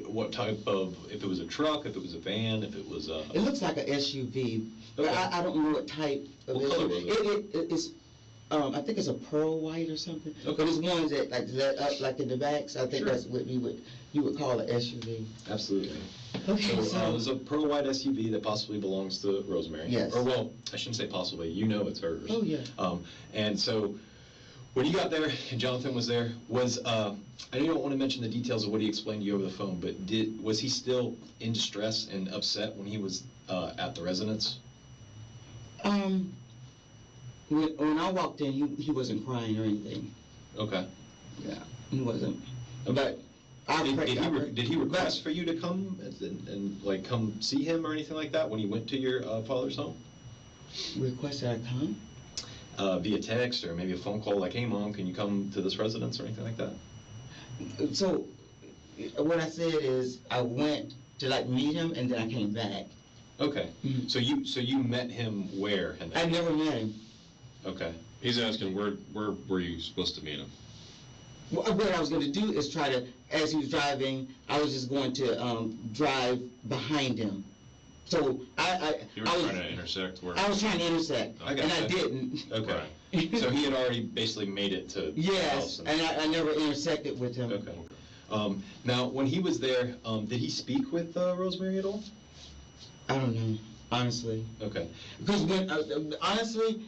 what type of, if it was a truck, if it was a van, if it was a... It looks like an SUV, but Okay. I don't know what type of What color was It's, I think it's a pearl white or something. Okay. But it's ones that like let up like in the back, so I think Sure. that's what you would call an SUV. Absolutely. Okay, So so. there's a pearl white SUV that possibly belongs to Rosemary. Yes. Or well, I shouldn't say possibly, you know it's hers. Oh, yeah. And so when you got there and Jonathan was there, I know you don't want to mention the details of what he explained to you over the phone, but was he still in distress and upset when he was at the residence? When I walked in, he wasn't crying or anything. Okay. Yeah, he wasn't. Okay. But I Did he request for you to come and like come see him or anything like that when he went to your father's home? request that I come? Via text or maybe a phone call like, hey mom, can you come to this residence or anything like that? So, what I said is, I went to like meet him and then I came back. Okay. Mhm. So you met him where? And I never met him. Okay. He's asking, where were you supposed to meet him? What I was gonna do is try to, as he was driving, I was just going to, drive behind him. So You were I was, trying to intersect where? I was trying to intersect, I and I gotcha. didn't. Okay. Right. So he had already basically made it to the house. Yes, and I never intersected with him. Okay. Now, when he was there, did he speak with Rosemary at all? I don't know, honestly. Okay. Because when, honestly,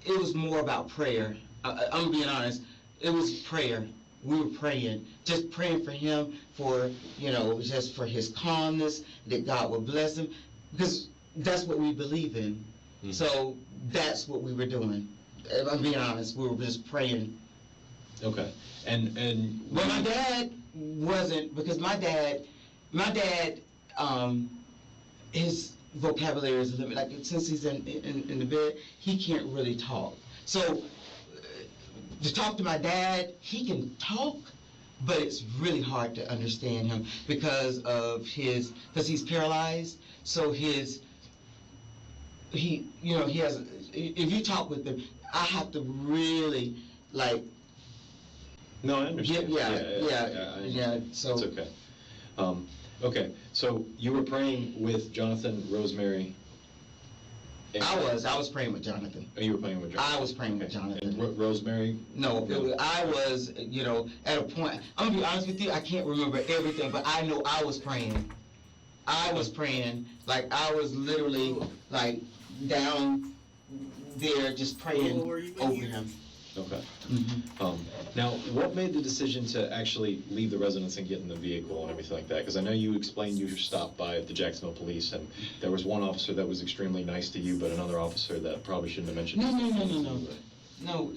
it was more about prayer. I'm being honest. It was prayer. We were praying, just praying for him, for, just for his calmness, that God would bless him, because that's what we believe in. Mhm. So that's what we were doing. If I'm being honest, we were just praying. Okay. And But my dad wasn't, because my dad, his vocabulary is limited. Like, since he's in the bed, he can't really talk. So, to talk to my dad, he can talk, but it's really hard to understand him because he's paralyzed. So he has, if you talk with him, I have to really, like, no, I understand. yeah, so. It's okay. Okay, so you were praying with Jonathan, Rosemary. and- I was praying with Jonathan. Oh, you were praying with Jonathan? I was praying with Okay. Jonathan. And Rosemary? No, I was, at a point, I'm gonna be honest with you, I can't remember everything, but I know I was praying. I was praying, like, I was literally, like, down there just praying Well, were you in over here? him. Okay. Mhm. Now, what made the decision to actually leave the residence and get in the vehicle and everything like that? Because I know you explained you stopped by the Jacksonville Police, and there was one officer that was extremely nice to you, but another officer that probably shouldn't have mentioned. No. No,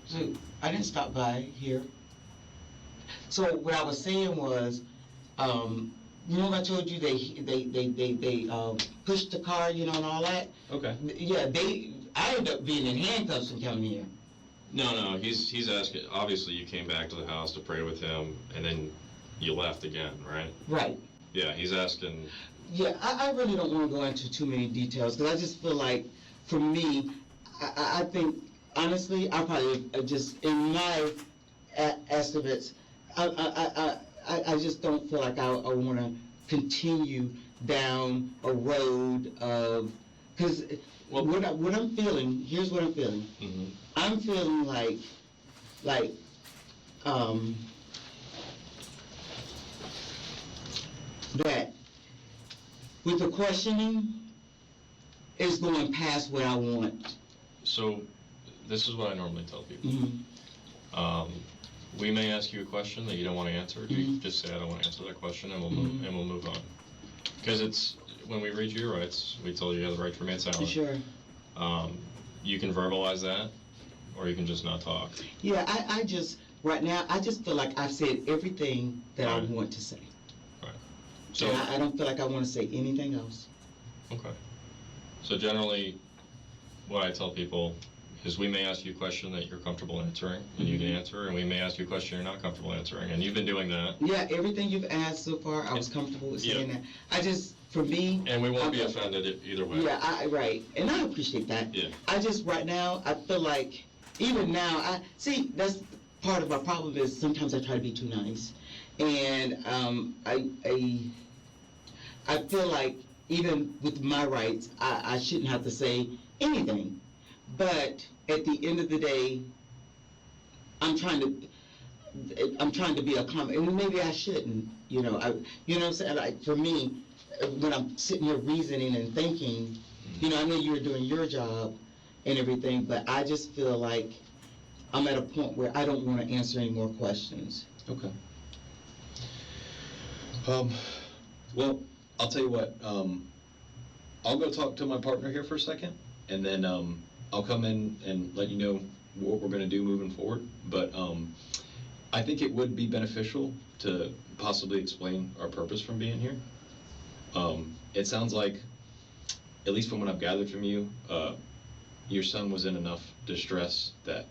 so I didn't stop by here. So what I was saying was, remember I told you they pushed the car, and all that? Okay. Yeah, I ended up being in handcuffs and coming here. No, he's asking, obviously you came back to the house to pray with him, and then you left again, right? Right. Yeah, he's asking, Yeah, I really don't want to go into too many details, because I just feel like, for me, I think, honestly, I probably just, in my estimates, I just don't feel like I want to continue down a road of, because Well- what I'm feeling, here's what I'm feeling. Mhm. I'm feeling like, that with the questioning, it's going past what I want. So, this is what I normally tell people. Mhm. We may ask you a question that you don't want to answer. You can just say, I don't want to answer that question, and we'll move on. Because it's, when we read your rights, we tell you have the right to remain silent. Sure. You can verbalize that, or you can just not talk. Yeah, I just, right now, I just feel like I've said everything that I Right. want to say. So, And I don't feel like I want to say anything else. okay. So generally, what I tell people is we may ask you a question that you're comfortable answering, and you can answer, and we may ask you a question you're not comfortable answering, and you've been doing that. Yeah, everything you've asked so far, I was comfortable with saying that. I just, for me. And we won't be I'm- offended either way. Yeah, right, and I appreciate that. Yeah. I just, right now, I feel like, even now, that's part of my problem is sometimes I try to be too nice. And, I feel like even with my rights, I shouldn't have to say anything. But at the end of the day, I'm trying to be accommodating, and maybe I shouldn't, you know what I'm saying? Like, for me, when I'm sitting here reasoning and thinking, I know you're doing your job and everything, but I just feel like I'm at a point where I don't want to answer any more questions. Okay. Well, I'll tell you what, I'll go talk to my partner here for a second, and then, I'll come in and let you know what we're gonna do moving forward. But, I think it would be beneficial to possibly explain our purpose from being here. It sounds like, at least from what I've gathered from you, your son was in enough distress that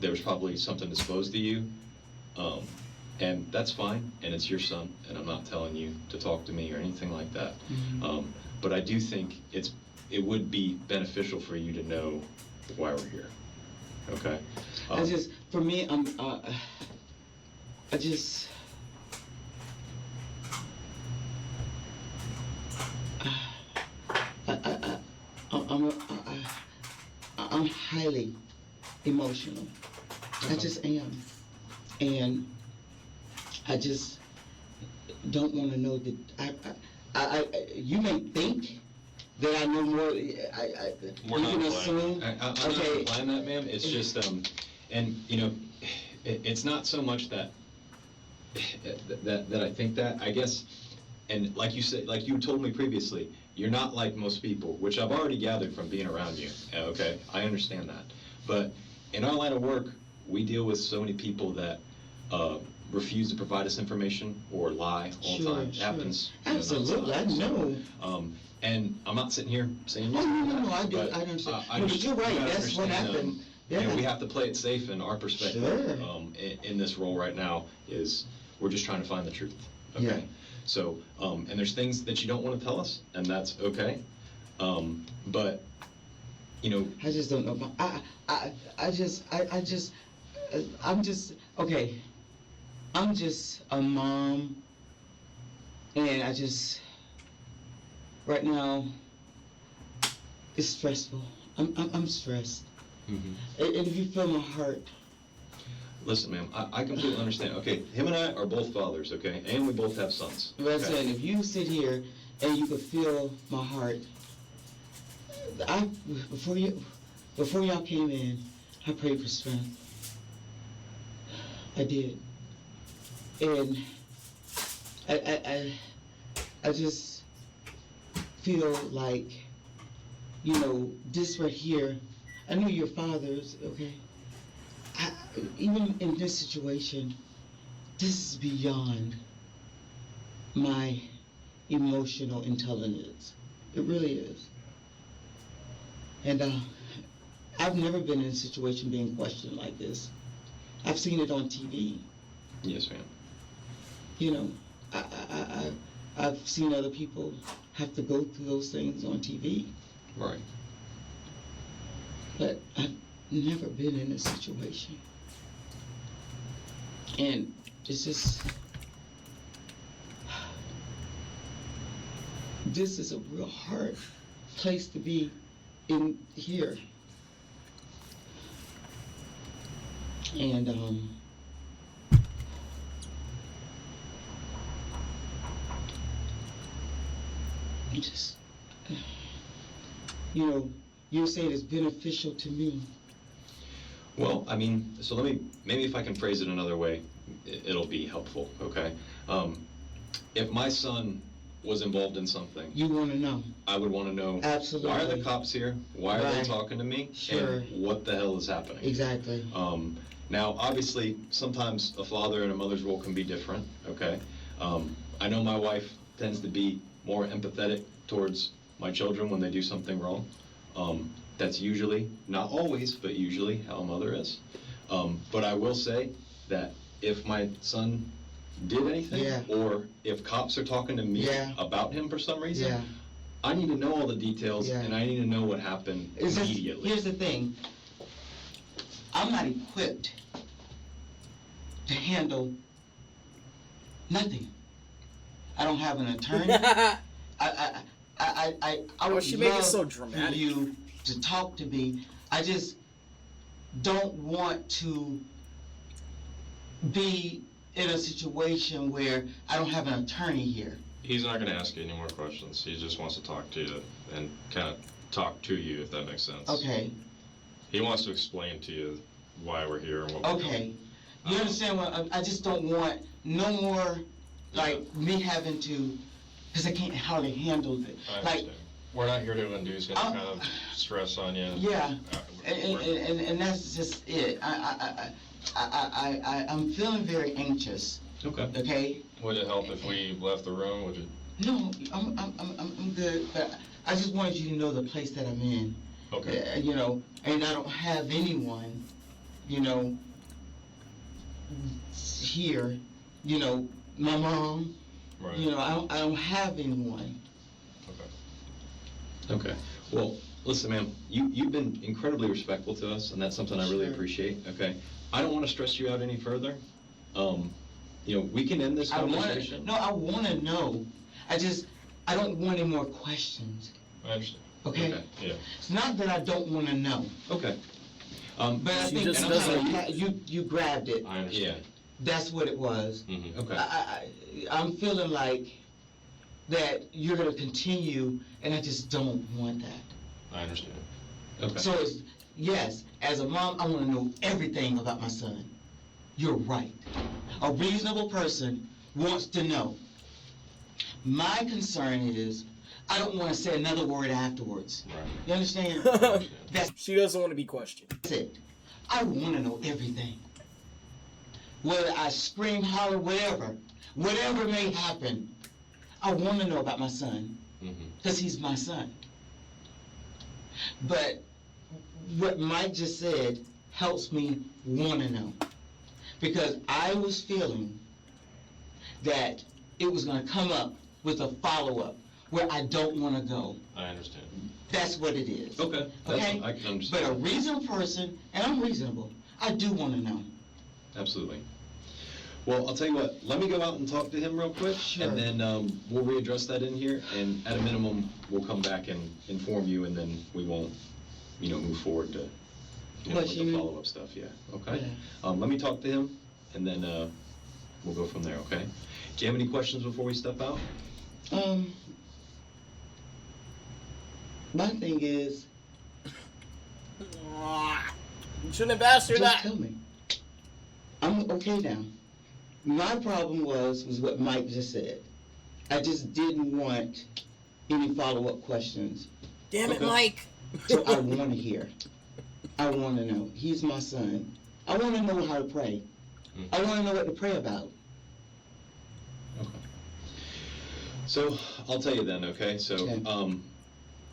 there was probably something disclosed to you. And that's fine, and it's your son, and I'm not telling you to talk to me or anything like that. But I do think it would be beneficial for you to know why we're here. Okay? For me, I'm highly emotional. I just am. And I just don't want to know that you may think that I know more. We're not you can implying assume. I'm not Okay. implying that, ma'am. It's just, and it's not so much that I think that. I guess, and like you said, like you told me previously, you're not like most people, which I've already gathered from being around you. Okay, I understand that. But in our line of work, we deal with so many people that refuse to provide us information or lie all the time. It happens. Absolutely, I know. And I'm not sitting here saying Oh, yes to no, that, I do. but, I understand. I No, but you're right. you gotta That's what understand, happened. We have to play it safe in our perspective. Sure. In this role right now is we're just trying to find the truth. Okay. Yeah. So, and there's things that you don't want to tell us, and that's okay. But, I just don't know. Okay. I'm just a mom, and right now, it's stressful. I'm stressed. Mm-hmm. And if you feel my heart, Listen, ma'am, I completely understand. Okay, him and I are both fathers, okay, and we both have sons. what I'm okay? saying, if you sit here and you could feel my heart, before y'all came in, I prayed for strength. I did. And I just feel like, this right here, I know your fathers, okay? Even in this situation, this is beyond my emotional intelligence. It really is. And I've never been in a situation being questioned like this. I've seen it on TV. Yes, ma'am. I've seen other people have to go through those things on TV, Right. but I've never been in a situation. And it's just, this is a real hard place to be in here. And just, you know, you're saying it's beneficial to me. Well, I mean, so maybe if I can phrase it another way, it'll be helpful, okay? If my son was involved in something, You want to know? I would want to know, Absolutely. why are the cops here? Why are they Right. talking to me? Sure. And what the hell is happening? Exactly. Now, obviously, sometimes a father and a mother's role can be different, okay? I know my wife tends to be more empathetic towards my children when they do something wrong. That's usually, not always, but usually how a mother is. But I will say that if my son did anything, Yeah. or if cops are talking to me Yeah. about him for some reason, Yeah. I need to know all the details, Yeah. and I need to know what happened It's just, immediately. here's the thing. I'm not equipped to handle nothing. I don't have an attorney. I would she make it love so for dramatic? you to talk to me. I just don't want to be in a situation where I don't have an attorney here. He's not gonna ask you any more questions. He just wants to talk to you and kind of talk to you, if that makes sense. Okay, He wants to explain to you why we're here and what we're okay. doing. You understand what, I just don't want no more, like, me having to, because I can't hardly handle it. I Like, understand. We're not here to induce any kind of stress on you. yeah, We're- and that's just it. I'm feeling very anxious, Okay. okay? Would it help if we left the room? Would it? No, I'm good, but I just wanted you to know the place that I'm in. Okay. You know, and I don't have anyone, you know, here, you know, my mom, Right. you know, I don't have anyone. Okay. Okay. Well, listen, ma'am, you've been incredibly respectful to us, and that's something I really Sure. appreciate, okay? I don't want to stress you out any further. You know, we can end this I conversation. want to know. I don't want any more questions, I understand. okay? Okay. Yeah. It's not that I don't want to know, Okay. but I She think just you doesn't- you grabbed it. I understand. That's what it was. Mm-hmm. Okay. I'm feeling like that you're going to continue, and I just don't want that. I understand. Okay. So it's, yes, as a mom, I want to know everything about my son. You're right. A reasonable person wants to know. My concern is, I don't want to say another word afterwards. Right. You understand? I understand. That's She doesn't want to be questioned. it. I want to know everything. Whether I scream, holler, whatever may happen, I want to know about my son, Mm-hmm. because he's my son. But what Mike just said helps me want to know. Because I was feeling that it was going to come up with a follow-up where I don't want to go. I understand. That's what it is. Okay. Okay? I can But a understand. reasonable person, and I'm reasonable, I do want to know. Absolutely. Well, I'll tell you what, let me go out and talk to him real quick, Sure. and then we'll readdress that in here, and at a minimum, we'll come back and inform you, and then we won't, you know, move forward to, you know, Let with the you- follow-up stuff, yeah, okay? Yeah. Let me talk to him, and then we'll go from there, okay? Do you have any questions before we step out? My thing is, You shouldn't have asked her just that. tell me. I'm okay now. My problem was what Mike just said. I just didn't want any follow-up questions. Damn it, Okay. Mike. So I want to hear. I want to know. He's my son. I want to know how to pray. I want to know what to pray about. Okay. So, I'll tell you then, okay? So,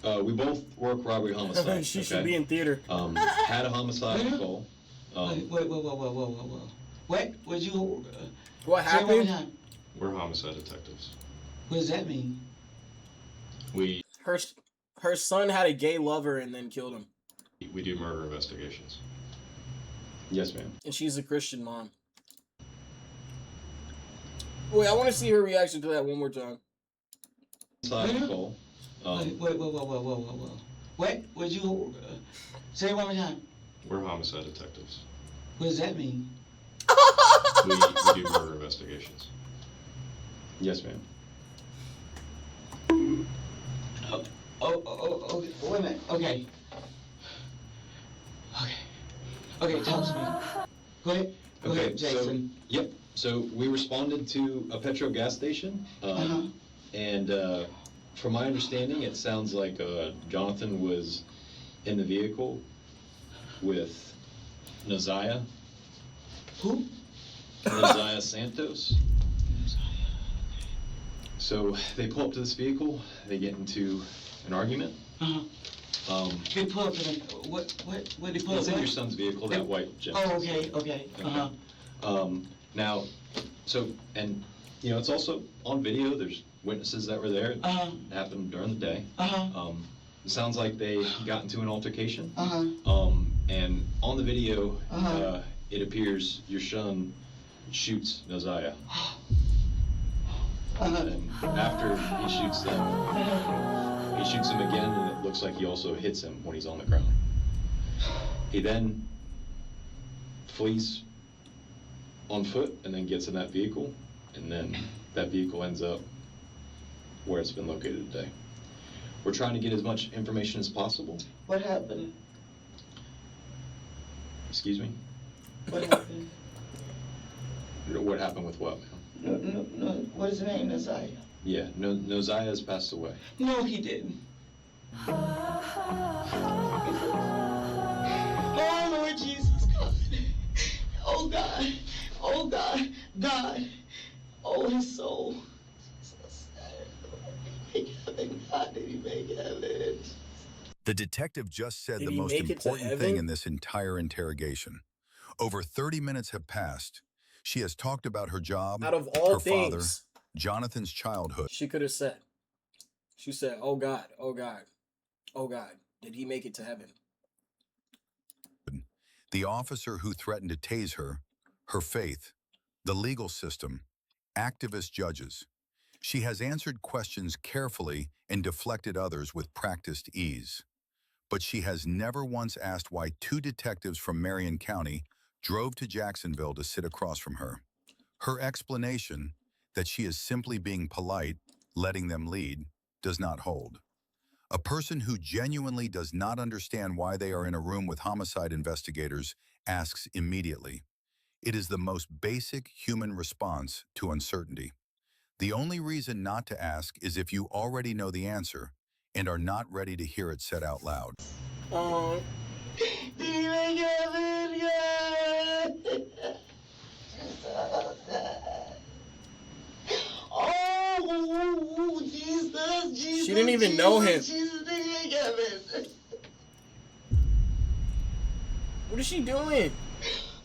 Okay. we both work robbery homicide, She should okay? be in theater. Had a homicide Yeah. call. Wait, whoa. What? Would you... What say it one more happened? time. We're homicide detectives. What does that mean? We Her son had a gay lover and then killed him. do murder investigations. Yes, ma'am. And she's a Christian mom. Wait, I want to see her reaction to that one more time. side call. Wait. What? Would you say it one more time? We're homicide detectives. What does that mean? We do murder investigations. Yes, ma'am. Oh, wait a minute. Okay, talk to me. Go ahead, Jason. Yep. So we responded to a petrol gas station, and from my understanding, it sounds like Jonathan was in the vehicle with Naziah. Who? Naziah Santos. So they pull up to this vehicle, they get into an argument. They pull up in what they pull It's up? in your son's vehicle, that white jet. Oh, okay. Now, so, and, you know, it's also on video, there's witnesses that were there. It happened during the day. It sounds like they got into an altercation. And on the video, it appears your son shoots Naziah. And after he shoots him again, and it looks like he also hits him when he's on the ground. He then flees on foot and then gets in that vehicle, and then that vehicle ends up where it's been located today. We're trying to get as much information as possible. What happened? Excuse me? What happened? What happened with what, ma'am? No. What is the name, Naziah? Yeah, Naziah has passed away. No, he didn't. Oh, Lord Jesus, God. Oh, God. Oh, God. God. Oh, his soul. Jesus. Did he make heaven? God, did he make heaven? The detective just said Did the he most make it to important thing heaven? in this entire interrogation. Over 30 minutes have passed. She has talked about her job, Out of all her father, things, Jonathan's childhood. she could have said. She said, "Oh God, oh God, oh God, did he make it to heaven?" The officer who threatened to tase her, her faith, the legal system, activist judges. She has answered questions carefully and deflected others with practiced ease. But she has never once asked why two detectives from Marion County drove to Jacksonville to sit across from her. Her explanation, that she is simply being polite, letting them lead, does not hold. A person who genuinely does not understand why they are in a room with homicide investigators asks immediately. It is the most basic human response to uncertainty. The only reason not to ask is if you already know the answer and are not ready to hear it said out loud. Oh, Did he make heaven? God. Oh, Jesus. She didn't even know him. Jesus, did he make heaven? what is she doing?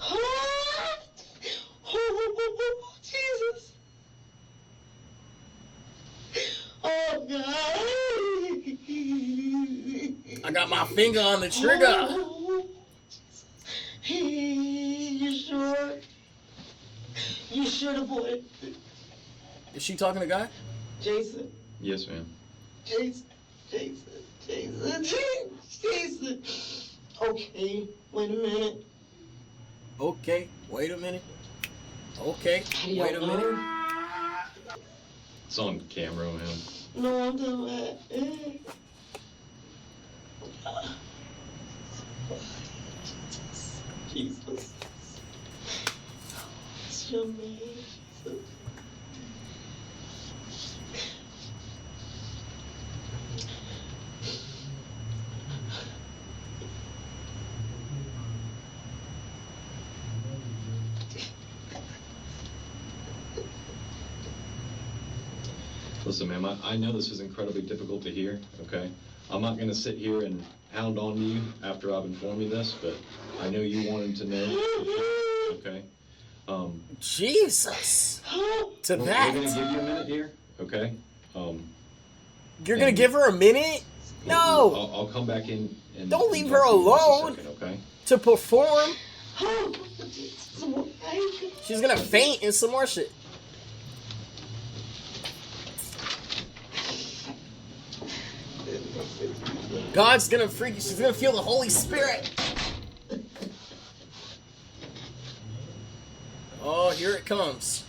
Oh, Jesus. Oh, God. I got my finger on the trigger. Oh, you sure? You sure the boy? Is she talking to God? Jason. Yes, ma'am. Jason. Okay, wait a minute. Okay, wait a minute. Okay, wait a minute. It's on camera, ma'am. No, I'm talking about. Jesus. It's your man, Jesus. Listen, ma'am, I know this is incredibly difficult to hear, okay? I'm not going to sit here and hound on you after I've informed you this, but I know you wanted to know, okay? Jesus. To We're that. going to give you a minute here, okay? You're gonna give her a minute? No. I'll come back in and... Don't and leave talk her to you in just a alone. second, okay? To perform. Oh, She's gonna faint and some more shit. God's gonna freak you. She's gonna feel the Holy Spirit. Oh, here it comes.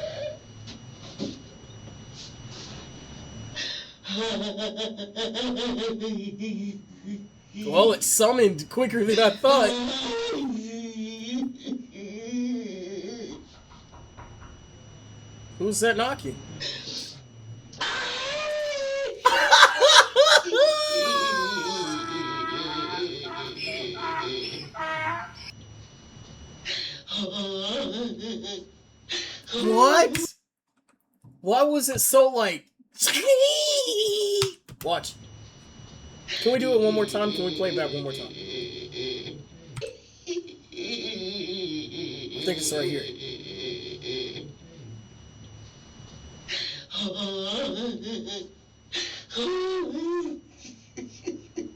Well, it summoned quicker than I thought. Who's that knocking? What? Why was it so like... Watch. Can we do it one more time? Can we play it back one more time? I think it's right here.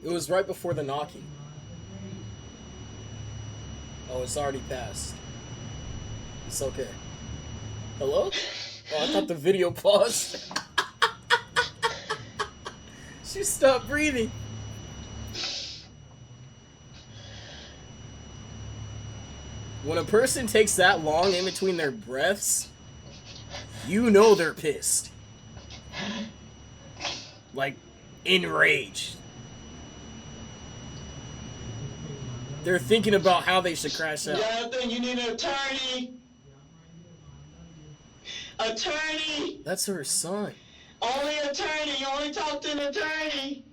It was right before the knocking. Oh, it's already passed. It's okay. Hello? Oh, I thought the video paused. She stopped breathing. When a person takes that long in between their breaths, you know they're pissed. Like, enraged. They're thinking about how they should crash out. Jonathan, you need an attorney. Attorney. That's her son. Only attorney. You only talk to an attorney.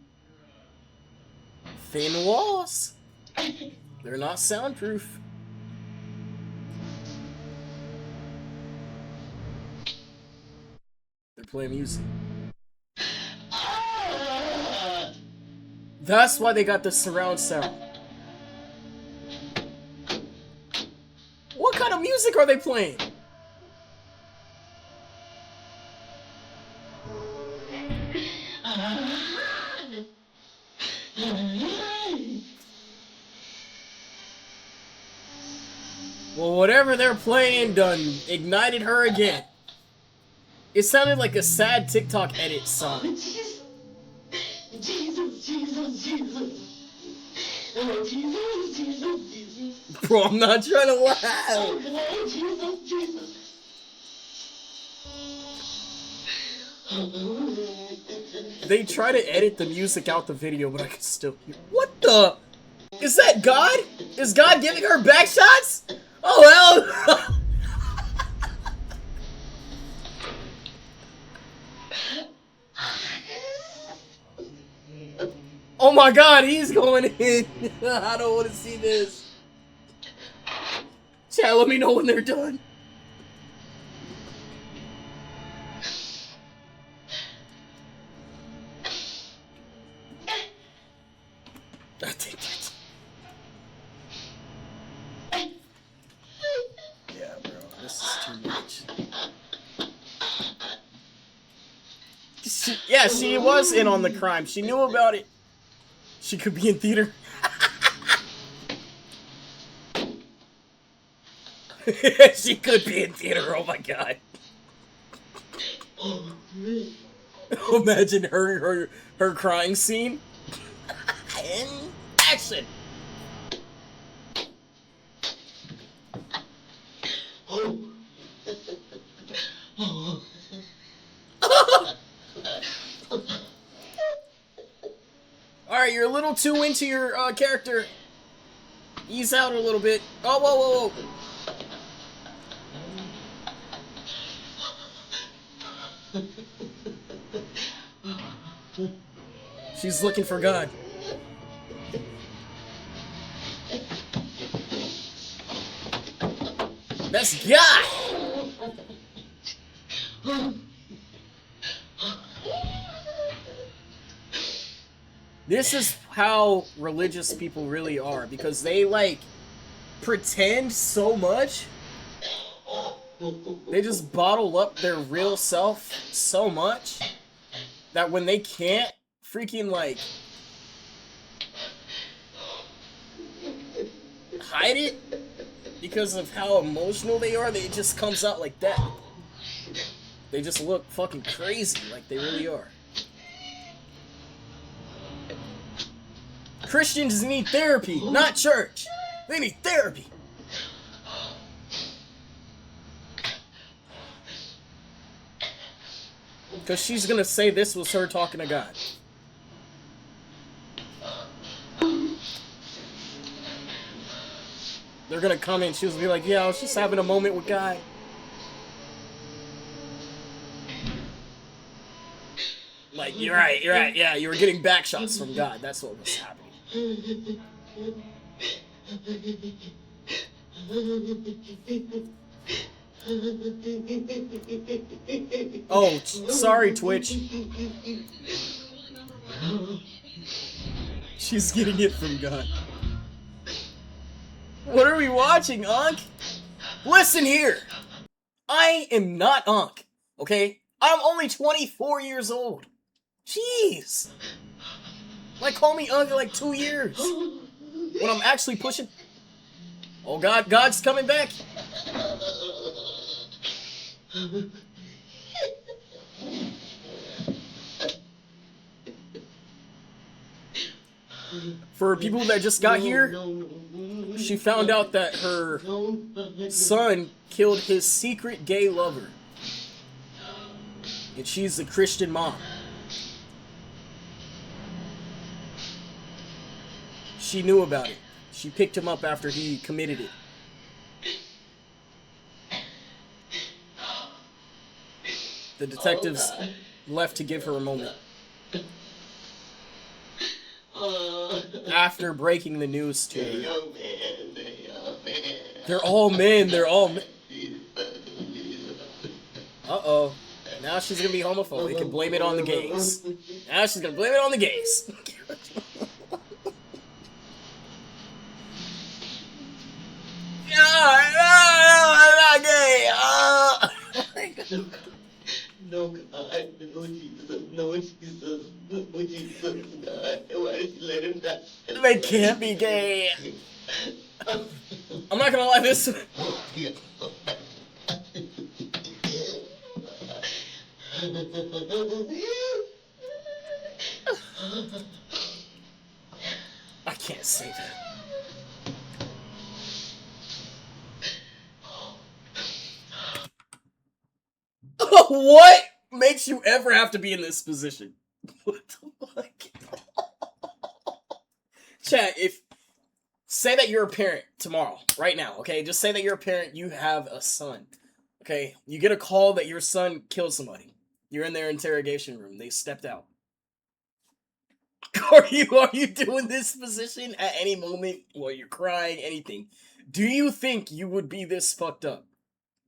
Thin walls. They're not soundproof. They're playing music. That's why they got the surround sound. What kind of music are they playing? Well, whatever they're playing done ignited her again. It sounded like a sad TikTok edit song. Jesus, Jesus, Jesus. Oh, Jesus, Jesus, Jesus. Bro, I'm not trying to laugh. Oh, Jesus, Jesus. They try to edit the music out the video, but I can still hear. What the? Is that God? Is God giving her back shots? Oh, hell. Oh my God, he's going in. I don't want to see this. Chat, let me know when they're done. I think that's... Yeah, bro, this is too much. She was in on the crime. She knew about it. She could be in theater. She could be in theater, oh my God. Imagine her crying scene. In action. Alright, you're a little too into your character. Ease out a little bit. Oh, whoa, whoa, whoa. She's looking for God. That's God! This is how religious people really are, because they, like, pretend so much. They just bottle up their real self so much that when they can't freaking, like, hide it because of how emotional they are, it just comes out like that. They just look fucking crazy like they really are. Christians need therapy, not church. They need therapy. Because she's gonna say this was her talking to God. They're gonna come in, she'll be like, yeah, I was just having a moment with God. Like, you're right, yeah, you were getting back shots from God. That's what was happening. Oh, sorry, Twitch. She's getting it from God. What are we watching, Ankh? Listen here. I am not Ankh, okay? I'm only 24 years old. Jeez. Like, call me Ankh in like 2 years. When I'm actually pushing... Oh, God, God's coming back. For people that just got here, she found out that her son killed his secret gay lover. And she's a Christian mom. She knew about it. She picked him up after he committed it. The detectives left to give her a moment. After breaking the news to her. They're all men, they're all men. Uh-oh. Now she's gonna be homophobic and blame it on the gays. Now she's gonna blame it on the gays. I'm not gay. No, God, no, Jesus, no, Jesus, no, Jesus, God, why did you let him die? They can't be gay. I'm not gonna lie, this... I can't say that. What makes you ever have to be in this position? What the fuck? Chat, say that you're a parent tomorrow, right now, okay? Just say that you're a parent, you have a son, okay? You get a call that your son killed somebody. You're in their interrogation room. They stepped out. Are you doing this position at any moment while you're crying, anything? Do you think you would be this fucked up?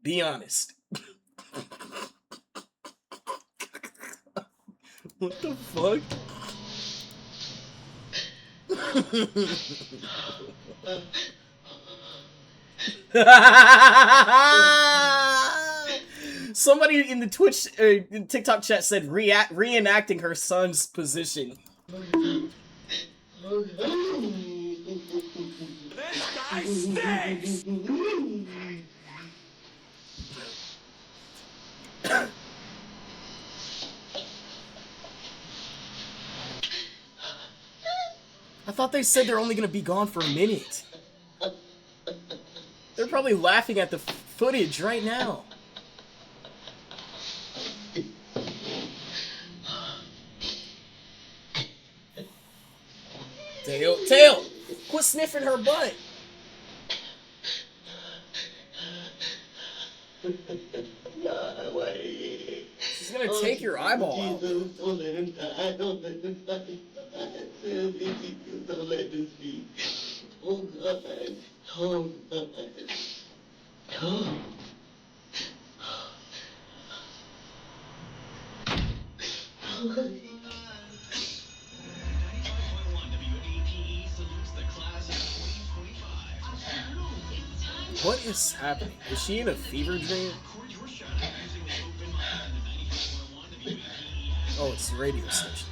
Be honest. What the fuck? Somebody in the Twitch, TikTok chat said reenacting her son's position. This guy stinks! I thought they said they're only gonna be gone for a minute. They're probably laughing at the footage right now. Tail! Quit sniffing her butt! She's gonna take your eyeball out. Don't let him die. Don't let him die. Don't let this be. Oh, God. Oh, God. Oh. What is happening? Is she in a fever dream? Oh, it's the radio station.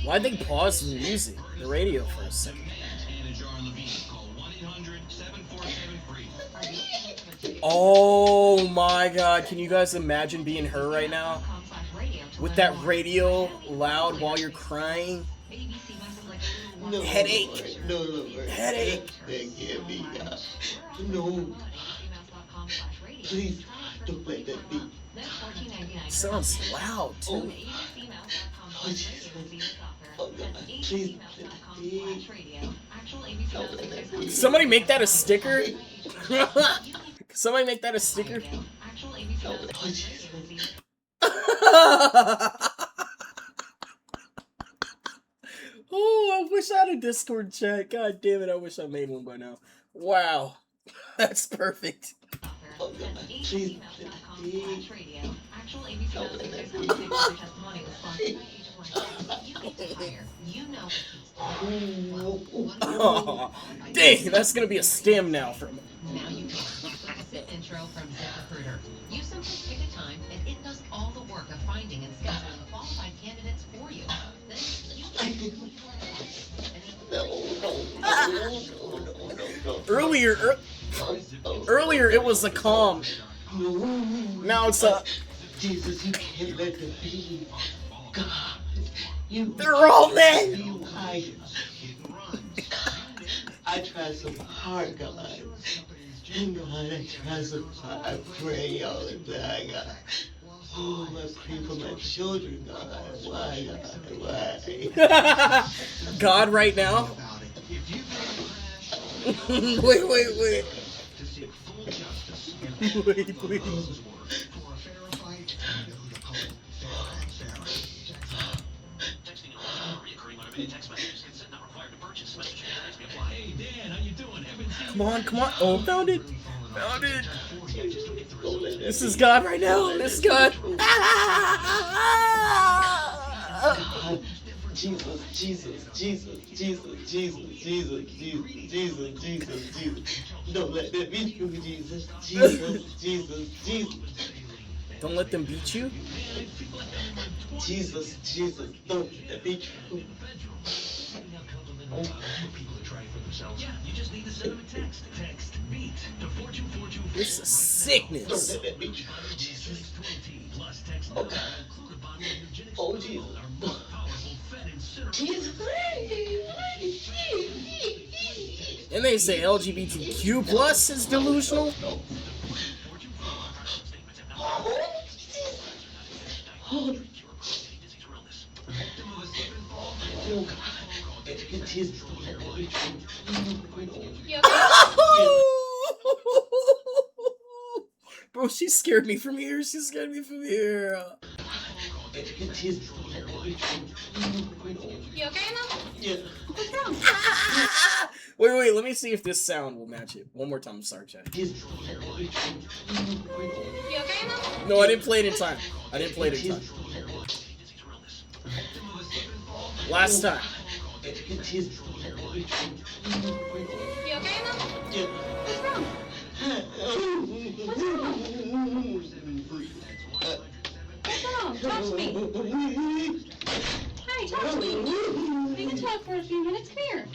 Why'd they pause the music, the radio for a second? Oh my god, can you guys imagine being her right now? With that radio loud while you're crying? No, Headache. No. Headache. That can't be. No. Please, don't let that be. Sounds loud too. Oh, Jesus. Oh, God. Please, please. Somebody make that a sticker? Somebody make that a sticker? Oh, Jesus. Oh, I wish I had a Discord chat. God damn it, I wish I made one by now. Wow. That's perfect. Oh, God. Please, please. Oh, dang, that's gonna be a stem now from it. Now you can the intro from ZipRecruiter. You simply pick a time and it does all the work of finding and scheduling qualified candidates for you. Then you Earlier it was a calm. Now it's a. Jesus, you can't let them be. God, you. They're all men. You hide. I try so hard, God. God, I try so hard. I pray all the time, God. Oh, I pray for my children, God. Why, God? Why? God, right now. Wait. Wait. Come on. Oh, found it. This is God right now. This is God. Jesus. Don't let them beat you, Jesus. Jesus. Don't let them beat you? Jesus. Don't let them beat you. This is sickness. Don't let them beat you, Jesus. Oh, God. Oh, Jesus. And they say LGBTQ plus is delusional? Bro, she scared me from here. You okay, Emma? Yeah. What's wrong? Wait, let me see if this sound will match it. One more time, sorry, chat. You okay, Emma? No, I didn't play it in time. Last time. You okay, Emma? Yeah. What's wrong? What's wrong? Talk to me. Hey, talk to me. We can talk for a few minutes. Come here.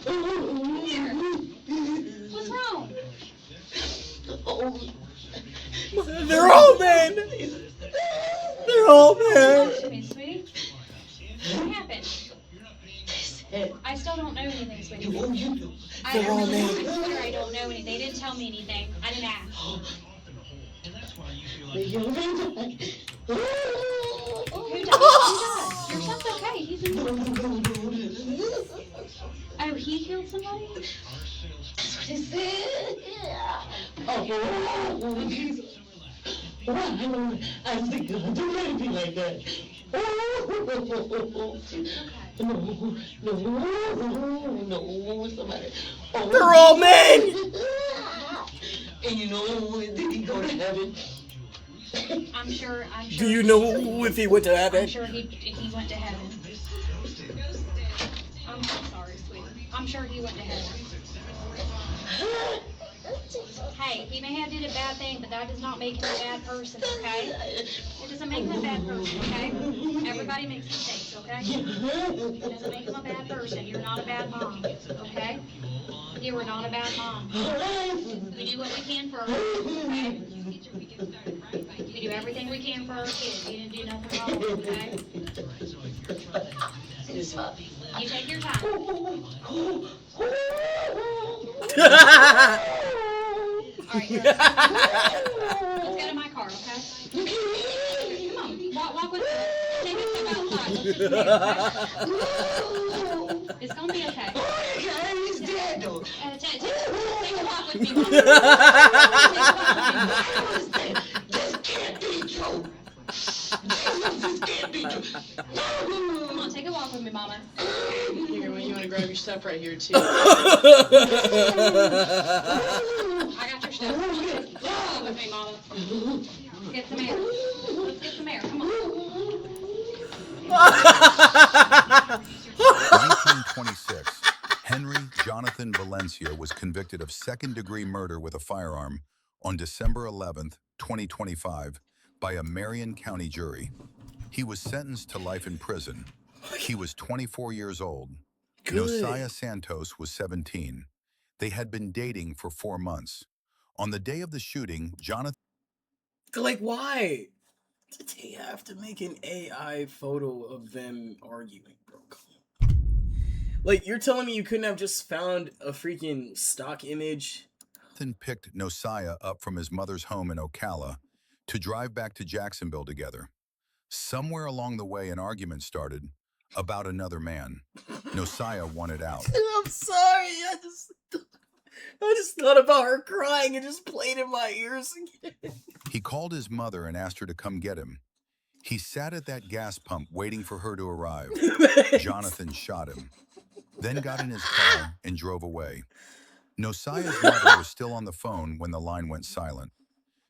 Come here. What's wrong? They're all men! They're all men! Talk to me, sweetie. What happened? I still don't know anything, sweetie. They're all men. I swear I don't know anything. They didn't tell me anything. I didn't ask. Who died? Who died? Your son's okay. He's in the... Oh, he killed somebody? That's what he said. I think God, don't let it be like that. No, somebody. They're all men! And you know, did he go to heaven? I'm sure. Do you know if he went to I'm heaven? sure he went to heaven. I'm so sorry, sweetie. I'm sure he went to heaven. Hey, he may have did a bad thing, but that does not make him a bad person, okay? It doesn't make him a bad person, okay? Everybody makes mistakes, okay? It doesn't make him a bad person. You're not a bad mom, okay? You are not a bad mom. We do what we can for our kids, okay? We do everything we can for our kids. You didn't do nothing wrong, okay? You take your time. Alright, let's get in my car, okay? Come on, walk with me. Take a step outside. Let's just wait, okay? It's gonna be okay. He's dead though. Take a walk with me, Mom. This can't be true. This can't be true. Come on, take a walk with me, Mama. Here, when you want to grab your stuff right here too. I got your stuff. Come on, take a walk with me, Mama. Let's get some air. Let's get some air. Come on. 1926, Henry Jonathan Valencia was convicted of second-degree murder with a firearm on December 11th, 2025, by a Marion County jury. He was sentenced to life in prison. He was 24 years old. Good. Nosiah Santos was 17. They had been dating for 4 months. On the day of the shooting, Jonathan... Like, why did they have to make an AI photo of them arguing, bro? Come on. Like, you're telling me you couldn't have just found a freaking stock image? picked Nosiah up from his mother's home in Ocala to drive back to Jacksonville together. Somewhere along the way, an argument started about another man. Nosiah wanted out. I'm sorry, I just thought about her crying and just played in my ears again. He called his mother and asked her to come get him. He sat at that gas pump waiting for her to arrive. Jonathan shot him, then got in his car and drove away. Nosiah's mother was still on the phone when the line went silent.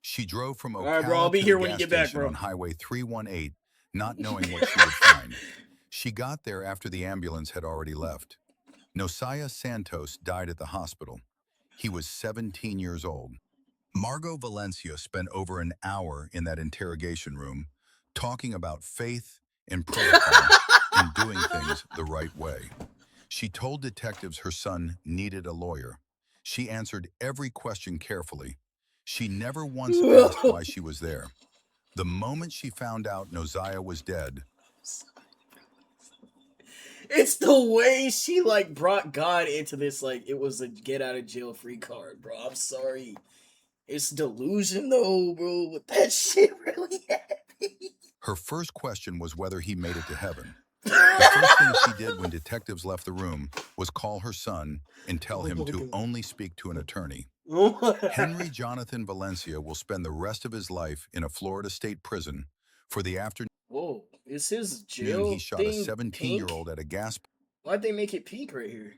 She drove from Ocala All right, bro, I'll be to here the when you gas get back, station bro. on Highway 318, not knowing what she would find. She got there after the ambulance had already left. Nosiah Santos died at the hospital. He was 17 years old. Margot Valencia spent over an hour in that interrogation room talking about faith and protocol and doing things the right way. She told detectives her son needed a lawyer. She answered every question carefully. She never once asked why she was there. The moment she found out Nosiah was dead, It's the way she, like, brought God into this, like, it was a get-out-of-jail-free card, bro. I'm sorry. It's delusion, though, bro, but that shit really happened. her first question was whether he made it to heaven. The first thing she did when detectives left the room was call her son and tell him to only speak to an attorney. Henry Jonathan Valencia will spend the rest of his life in a Florida state prison for the afternoon. Whoa, is his jail He shot thing a 17-year-old at a gas. Why'd they make it pink right here?